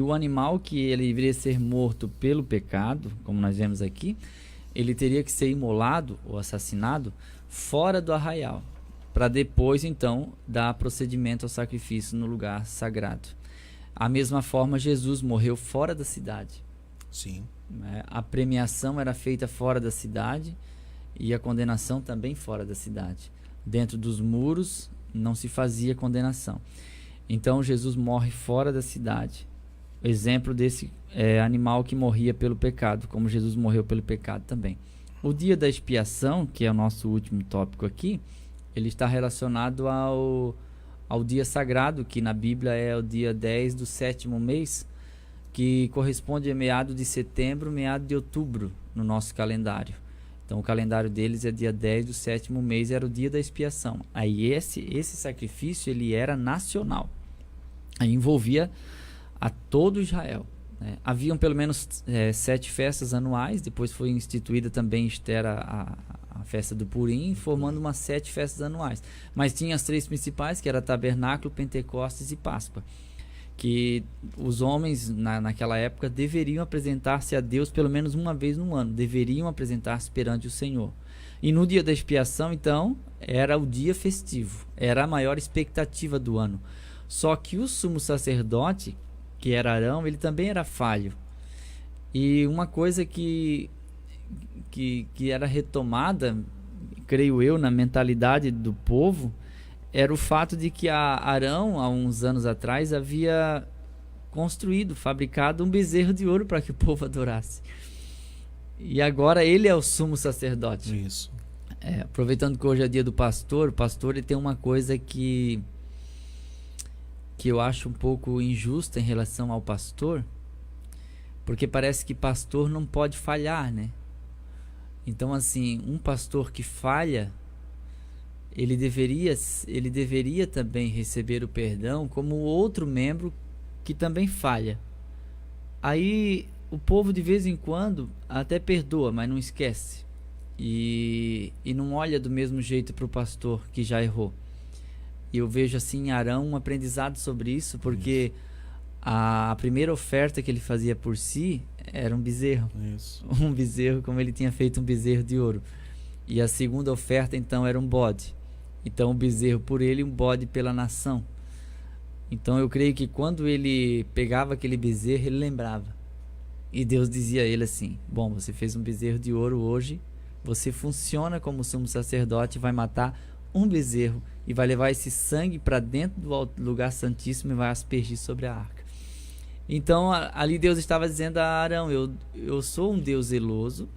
o animal que ele deveria ser morto pelo pecado, como nós vemos aqui, ele teria que ser imolado ou assassinado fora do arraial, para depois então dar procedimento ao sacrifício no lugar sagrado. A mesma forma, Jesus morreu fora da cidade. Sim. A premiação era feita fora da cidade e a condenação também fora da cidade. Dentro dos muros não se fazia condenação. Então Jesus morre fora da cidade. Exemplo desse animal que morria pelo pecado, como Jesus morreu pelo pecado também. O dia da expiação, que é o nosso último tópico aqui, ele está relacionado ao dia sagrado, que na Bíblia é o dia 10 do 7º mês, que corresponde a meado de setembro, meado de outubro no nosso calendário. Então o calendário deles é dia 10 do 7º mês, era o dia da expiação. Aí esse sacrifício ele era nacional, aí envolvia a todo Israel, né? Haviam pelo menos 7 festas anuais, depois foi instituída também a festa do Purim, formando umas 7 festas anuais. Mas tinha as 3 principais, que era Tabernáculo, Pentecostes e Páscoa, que os homens naquela época deveriam apresentar-se a Deus pelo menos uma vez no ano, deveriam apresentar-se perante o Senhor. E no dia da expiação, então, era o dia festivo, era a maior expectativa do ano. Só que o sumo sacerdote, que era Arão, ele também era falho. E uma coisa que era retomada, creio eu, na mentalidade do povo, era o fato de que Arão, há uns anos atrás, havia fabricado um bezerro de ouro para que o povo adorasse. E agora ele é o sumo sacerdote. Isso. Aproveitando que hoje é dia do pastor, o pastor ele tem uma coisa que eu acho um pouco injusta em relação ao pastor, porque parece que pastor não pode falhar, né? Então, assim, um pastor que falha, ele deveria também receber o perdão como outro membro que também falha. Aí o povo de vez em quando até perdoa, mas não esquece. E não olha do mesmo jeito para o pastor que já errou. E eu vejo assim em Arão um aprendizado sobre isso, porque a primeira oferta que ele fazia por si era um bezerro. Isso. Um bezerro, como ele tinha feito um bezerro de ouro. E a segunda oferta então era um bode. Então, um bezerro por ele e um bode pela nação. Então, eu creio que quando ele pegava aquele bezerro, ele lembrava. E Deus dizia a ele assim: bom, você fez um bezerro de ouro hoje, você funciona como sumo sacerdote, vai matar um bezerro e vai levar esse sangue para dentro do lugar santíssimo e vai aspergir sobre a arca. Então, ali Deus estava dizendo a Arão: eu sou um Deus zeloso,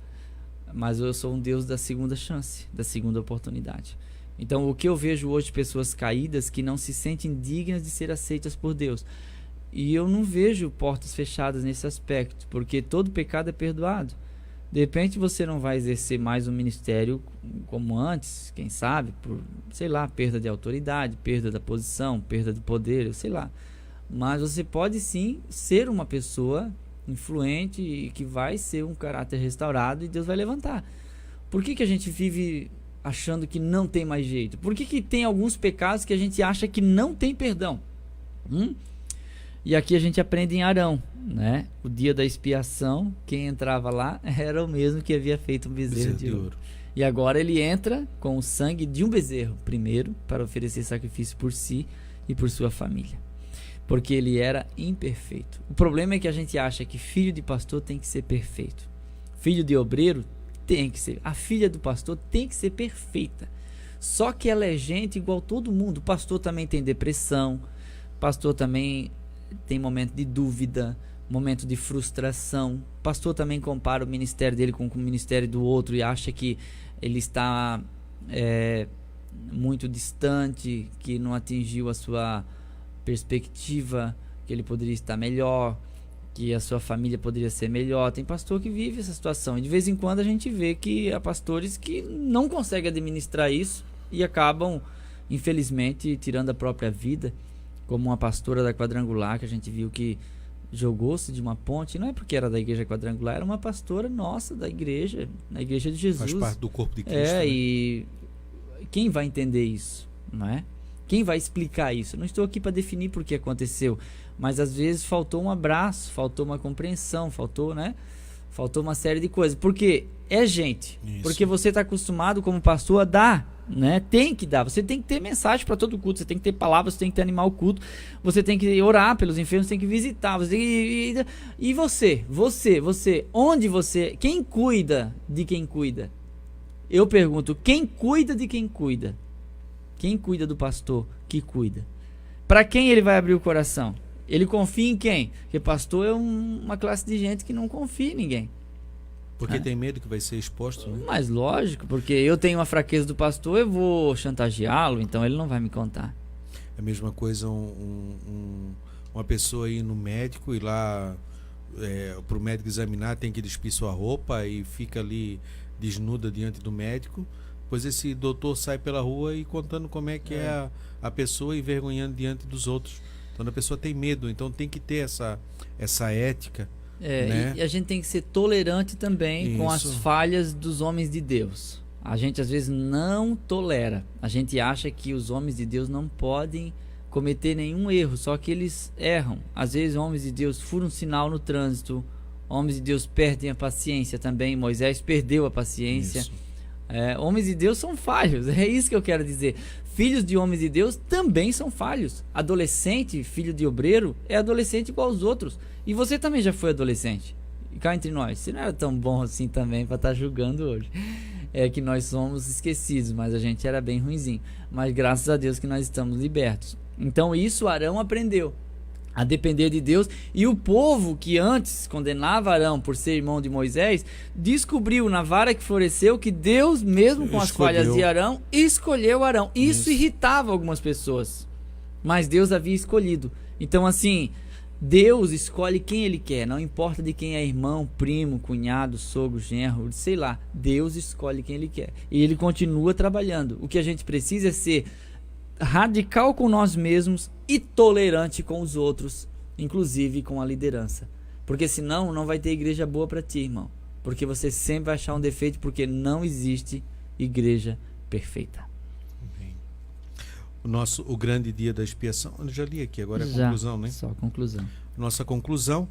mas eu sou um Deus da segunda chance, da segunda oportunidade. Então, o que eu vejo hoje de pessoas caídas que não se sentem dignas de ser aceitas por Deus. E eu não vejo portas fechadas nesse aspecto, porque todo pecado é perdoado. De repente você não vai exercer mais um ministério como antes, quem sabe, por, sei lá, perda de autoridade, perda da posição, perda de poder, sei lá. Mas você pode sim ser uma pessoa influente e que vai ser um caráter restaurado e Deus vai levantar. Por que a gente vive achando que não tem mais jeito? Por que tem alguns pecados que a gente acha que não tem perdão? E aqui a gente aprende em Arão, né? O dia da expiação, quem entrava lá era o mesmo que havia feito um bezerro de ouro. E agora ele entra com o sangue de um bezerro, primeiro, para oferecer sacrifício por si e por sua família. Porque ele era imperfeito. O problema é que a gente acha que filho de pastor tem que ser perfeito. Filho de obreiro tem que ser. A filha do pastor tem que ser perfeita. Só que ela é gente igual todo mundo. O pastor também tem depressão. O pastor também tem momento de dúvida, momento de frustração. O pastor também compara o ministério dele com o ministério do outro e acha que ele está muito distante, que não atingiu a sua perspectiva, que ele poderia estar melhor, que a sua família poderia ser melhor. Tem pastor que vive essa situação e de vez em quando a gente vê que há pastores que não conseguem administrar isso e acabam, infelizmente, tirando a própria vida, como uma pastora da Quadrangular que a gente viu que jogou-se de uma ponte. Não é porque era da igreja Quadrangular, era uma pastora nossa da igreja, na igreja de Jesus. Faz parte do corpo de Cristo. Né? E quem vai entender isso, não é? Quem vai explicar isso? Eu não estou aqui para definir por que aconteceu, mas às vezes faltou um abraço, faltou uma compreensão, faltou uma série de coisas. Porque é gente. Isso. Porque você está acostumado como pastor a dar, né? Tem que dar. Você tem que ter mensagem para todo culto, você tem que ter palavras, você tem que ter animar o culto, você tem que orar pelos enfermos, você tem que visitar, você tem que... E você, onde você... Quem cuida de quem cuida? Eu pergunto, quem cuida de quem cuida? Quem cuida do pastor que cuida? Para quem ele vai abrir o coração? Ele confia em quem? Porque pastor é uma classe de gente que não confia em ninguém. Porque tem medo que vai ser exposto, né? Mas lógico, porque eu tenho uma fraqueza do pastor, eu vou chantageá-lo, então ele não vai me contar. É a mesma coisa uma pessoa ir no médico e lá para o médico examinar tem que despir sua roupa e fica ali desnuda diante do médico. Pois esse doutor sai pela rua e contando como é que é a pessoa, envergonhando diante dos outros. Então a pessoa tem medo, então tem que ter essa ética. Né? E a gente tem que ser tolerante também com as falhas dos homens de Deus. A gente às vezes não tolera. A gente acha que os homens de Deus não podem cometer nenhum erro, só que eles erram. Às vezes homens de Deus furam um sinal no trânsito, homens de Deus perdem a paciência também. Moisés perdeu a paciência. Homens de Deus são falhos, é isso que eu quero dizer. Filhos de homens de Deus também são falhos. Adolescente, filho de obreiro, é adolescente igual aos outros. E você também já foi adolescente. E cá entre nós, você não era tão bom assim também para estar julgando hoje. É que nós somos esquecidos, mas a gente era bem ruinzinho. Mas graças a Deus que nós estamos libertos. Então isso Arão aprendeu. a depender de Deus. E o povo que antes condenava Arão por ser irmão de Moisés, descobriu na vara que floresceu que Deus, mesmo com as falhas de Arão, escolheu Arão. Isso irritava algumas pessoas, mas Deus havia escolhido. Então, assim, Deus escolhe quem Ele quer, não importa de quem é irmão, primo, cunhado, sogro, genro, sei lá. Deus escolhe quem Ele quer e Ele continua trabalhando. O que a gente precisa é ser radical com nós mesmos e tolerante com os outros, inclusive com a liderança, porque senão não vai ter igreja boa para ti, irmão, porque você sempre vai achar um defeito, porque não existe igreja perfeita. O grande dia da expiação, eu já li aqui, agora é a conclusão, né? Só a conclusão. Nossa conclusão.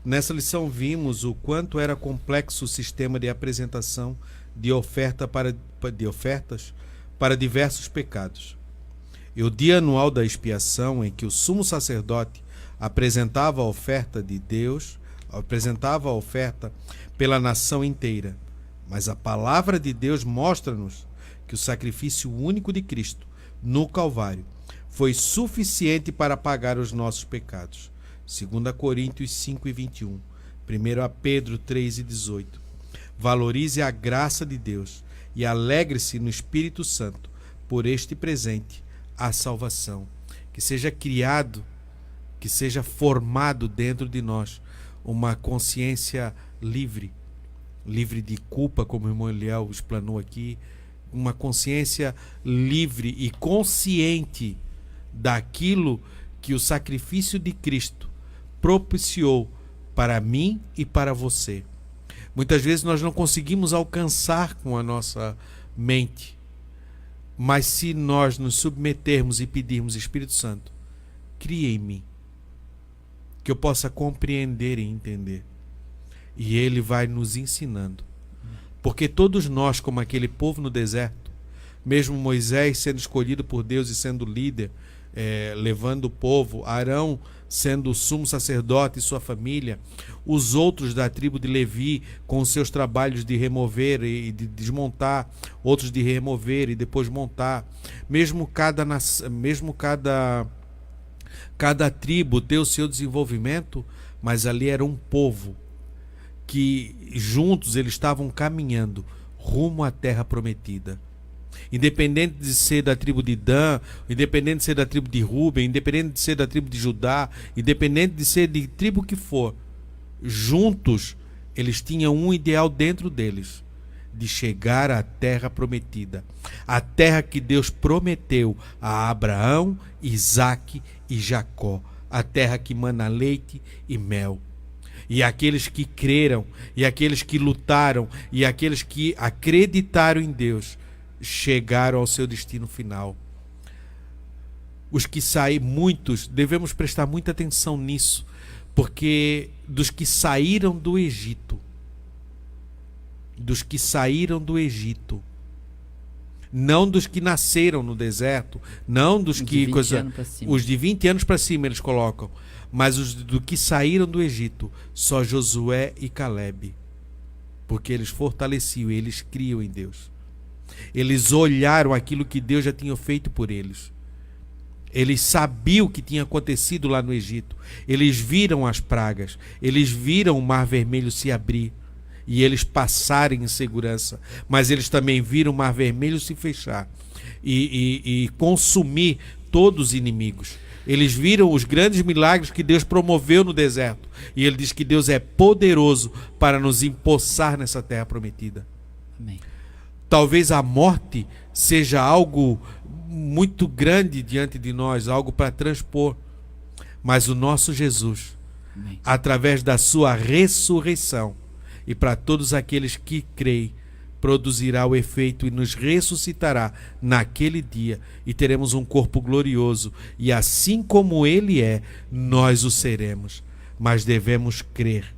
Nessa lição vimos o quanto era complexo o sistema de apresentação de ofertas para diversos pecados. E o dia anual da expiação, em que o sumo sacerdote apresentava a oferta de Deus, apresentava a oferta pela nação inteira. Mas a palavra de Deus mostra-nos que o sacrifício único de Cristo no Calvário foi suficiente para pagar os nossos pecados. 2 Coríntios 5:21, 1 Pedro 3:18. Valorize a graça de Deus e alegre-se no Espírito Santo por este presente, a salvação. Que seja criado, que seja formado dentro de nós uma consciência livre de culpa, como o irmão Eliel explanou aqui, uma consciência livre e consciente daquilo que o sacrifício de Cristo propiciou para mim e para você. Muitas vezes nós não conseguimos alcançar com a nossa mente, mas se nós nos submetermos e pedirmos, Espírito Santo, cria em mim, que eu possa compreender e entender, e Ele vai nos ensinando. Porque todos nós, como aquele povo no deserto, mesmo Moisés sendo escolhido por Deus e sendo líder, levando o povo, Arão sendo o sumo sacerdote e sua família, os outros da tribo de Levi com os seus trabalhos de remover e de desmontar, outros de remover e depois montar, mesmo cada tribo ter o seu desenvolvimento, mas ali era um povo que juntos eles estavam caminhando rumo à terra prometida. Independente de ser da tribo de Dan, independente de ser da tribo de Ruben, independente de ser da tribo de Judá, independente de ser de tribo que for, juntos eles tinham um ideal dentro deles, de chegar à terra prometida, a terra que Deus prometeu a Abraão, Isaque e Jacó, a terra que mana leite e mel. E aqueles que creram, e aqueles que lutaram, e aqueles que acreditaram em Deus, chegaram ao seu destino final. Os que muitos, devemos prestar muita atenção nisso, porque dos que saíram do Egito, não dos que nasceram no deserto, não dos que os de 20 anos para cima eles colocam, mas os do que saíram do Egito, só Josué e Calebe, porque eles fortaleciam, eles criam em Deus. Eles olharam aquilo que Deus já tinha feito por eles. Eles sabiam o que tinha acontecido lá no Egito. Eles viram as pragas. Eles viram o Mar Vermelho se abrir e eles passarem em segurança. Mas eles também viram o Mar Vermelho se fechar e consumir todos os inimigos. Eles viram os grandes milagres que Deus promoveu no deserto. E Ele diz que Deus é poderoso para nos empossar nessa terra prometida. Amém. Talvez a morte seja algo muito grande diante de nós, algo para transpor. Mas o nosso Jesus, amém, através da sua ressurreição, e para todos aqueles que creem, produzirá o efeito e nos ressuscitará naquele dia, e teremos um corpo glorioso, e assim como Ele é, nós o seremos. Mas devemos crer.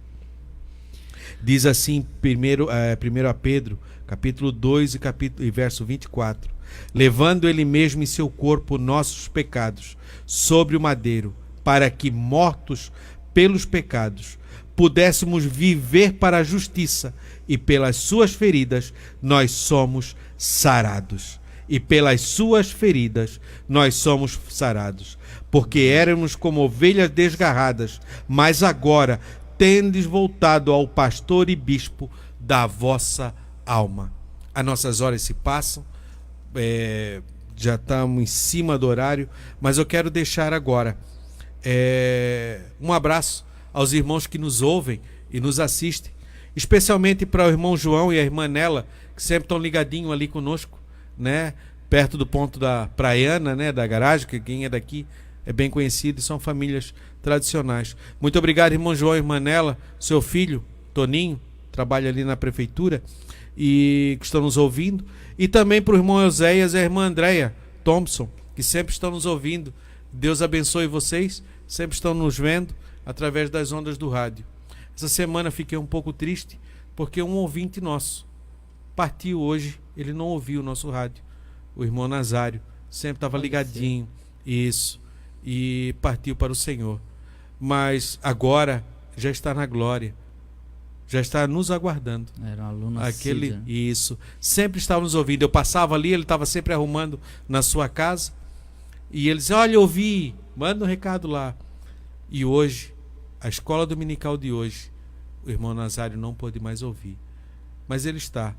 Diz assim 1 Pedro, capítulo 2 e verso 24. Levando Ele mesmo em seu corpo nossos pecados sobre o madeiro, para que, mortos pelos pecados, pudéssemos viver para a justiça, e pelas suas feridas nós somos sarados. e pelas suas feridas nós somos sarados. Porque éramos como ovelhas desgarradas, mas agora tendes voltado ao pastor e bispo da vossa alma. As nossas horas se passam, já estamos em cima do horário, mas eu quero deixar agora um abraço aos irmãos que nos ouvem e nos assistem, especialmente para o irmão João e a irmã Nela, que sempre estão ligadinhos ali conosco, né? Perto do ponto da Praiana, né? Da garagem, que quem é daqui é bem conhecido, e são famílias tradicionais. Muito obrigado, irmão João e irmã Nela, seu filho, Toninho, trabalha ali na prefeitura, e que estão nos ouvindo, e também para o irmão Euséias e a irmã Andréia Thompson, que sempre estão nos ouvindo. Deus abençoe vocês, sempre estão nos vendo através das ondas do rádio. Essa semana fiquei um pouco triste, porque um ouvinte nosso partiu hoje, ele não ouviu o nosso rádio, o irmão Nazário, sempre estava ligadinho, isso, e partiu para o Senhor, mas agora já está na glória, já está nos aguardando. Era um aluno aquele, isso, sempre estava nos ouvindo. Eu passava ali, ele estava sempre arrumando na sua casa, e ele dizia: olha, eu ouvi, manda um recado lá. E hoje, a escola dominical de hoje, o irmão Nazário não pôde mais ouvir, mas ele está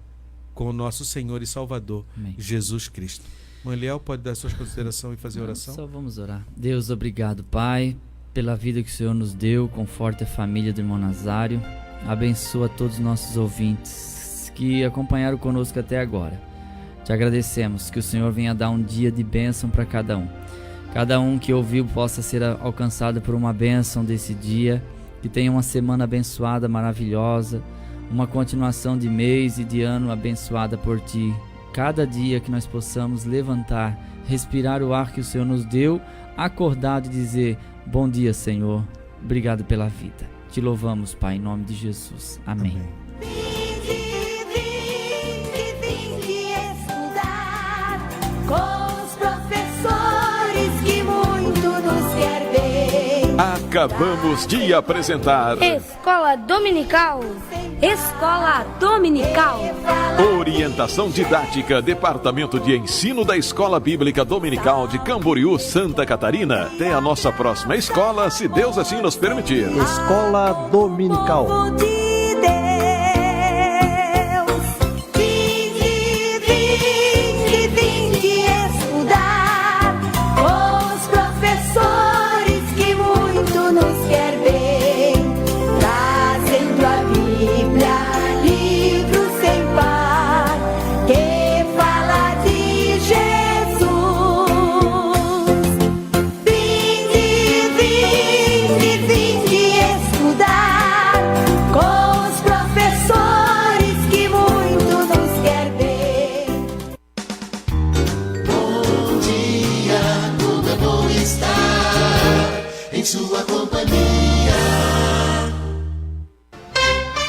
com o nosso Senhor e Salvador, amém, Jesus Cristo. Mãe Liel, pode dar suas considerações e fazer oração? Só vamos orar. Deus, obrigado, Pai, pela vida que o Senhor nos deu. Conforte a família do irmão Nazário. Abençoa todos os nossos ouvintes que acompanharam conosco até agora. Te agradecemos que o Senhor venha dar um dia de bênção para cada um. Cada um que ouviu possa ser alcançado por uma bênção desse dia. Que tenha uma semana abençoada, maravilhosa. Uma continuação de mês e de ano abençoada por Ti. Cada dia que nós possamos levantar, respirar o ar que o Senhor nos deu, acordado e dizer: bom dia, Senhor. Obrigado pela vida. Te louvamos, Pai, em nome de Jesus. Amém. Vinde estudar com os professores que muito nos quer bem. Acabamos de apresentar Escola Dominical. Escola Dominical. Orientação Didática, Departamento de Ensino da Escola Bíblica Dominical de Camboriú, Santa Catarina. Até a nossa próxima escola, se Deus assim nos permitir. Escola Dominical. Povo de Deus, vinde estudar com os professores que muito nos quer bem, trazendo a Bíblia, livro sem par, que fala de Jesus. Vinde estudar com os professores que muito nos quer bem. Bom dia, como é bom estar em sua companhia.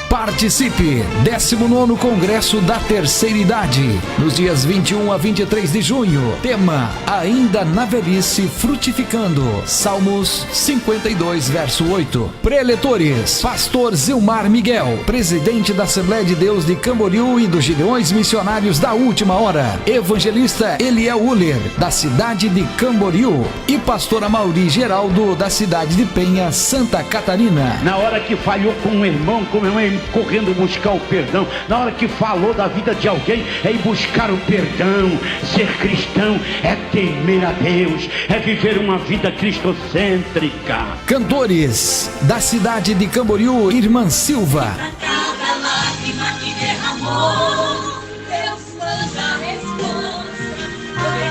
Participe! 19º Congresso da Terceira Idade, nos dias 21 a 23 de junho. Tema: Ainda na Velhice Frutificando. Salmos 52, verso 8. Preletores: Pastor Zilmar Miguel, presidente da Assembleia de Deus de Camboriú e dos Gideões Missionários da Última Hora. Evangelista Eliel Uller, da cidade de Camboriú. E pastor Amauri Geraldo, da cidade de Penha, Santa Catarina. Na hora que falhou com um irmão, correndo buscar o perdão. Na hora que falou da vida de alguém, é ir buscar o perdão. Ser cristão é temer a Deus, é viver uma vida cristocêntrica. Cantores: da cidade de Camboriú, Irmã Silva. Cada lágrima que derramou, Deus manda a resposta.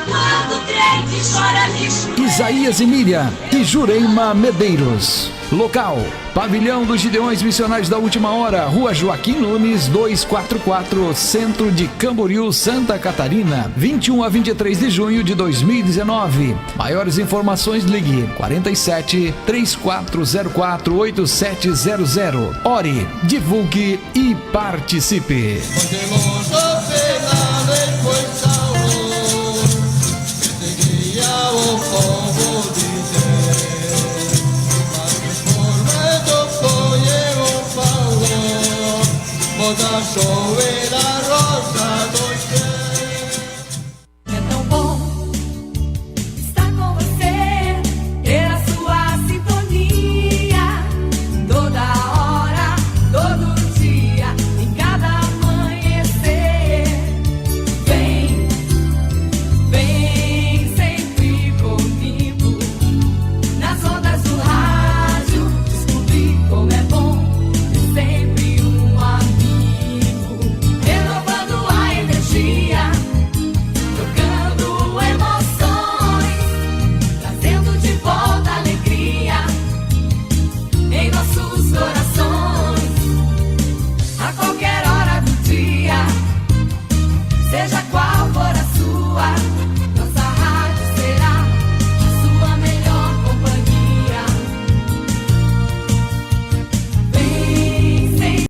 Quando o crente chora de chuva. Isaías e Miriam e Jureima Medeiros. Local: Pavilhão dos Gideões Missionários da Última Hora, Rua Joaquim Nunes, 244, Centro de Camboriú, Santa Catarina, 21 a 23 de junho de 2019. Maiores informações, ligue 47 3404 8700. Ore, divulgue e participe. Onde longe ou sei lá.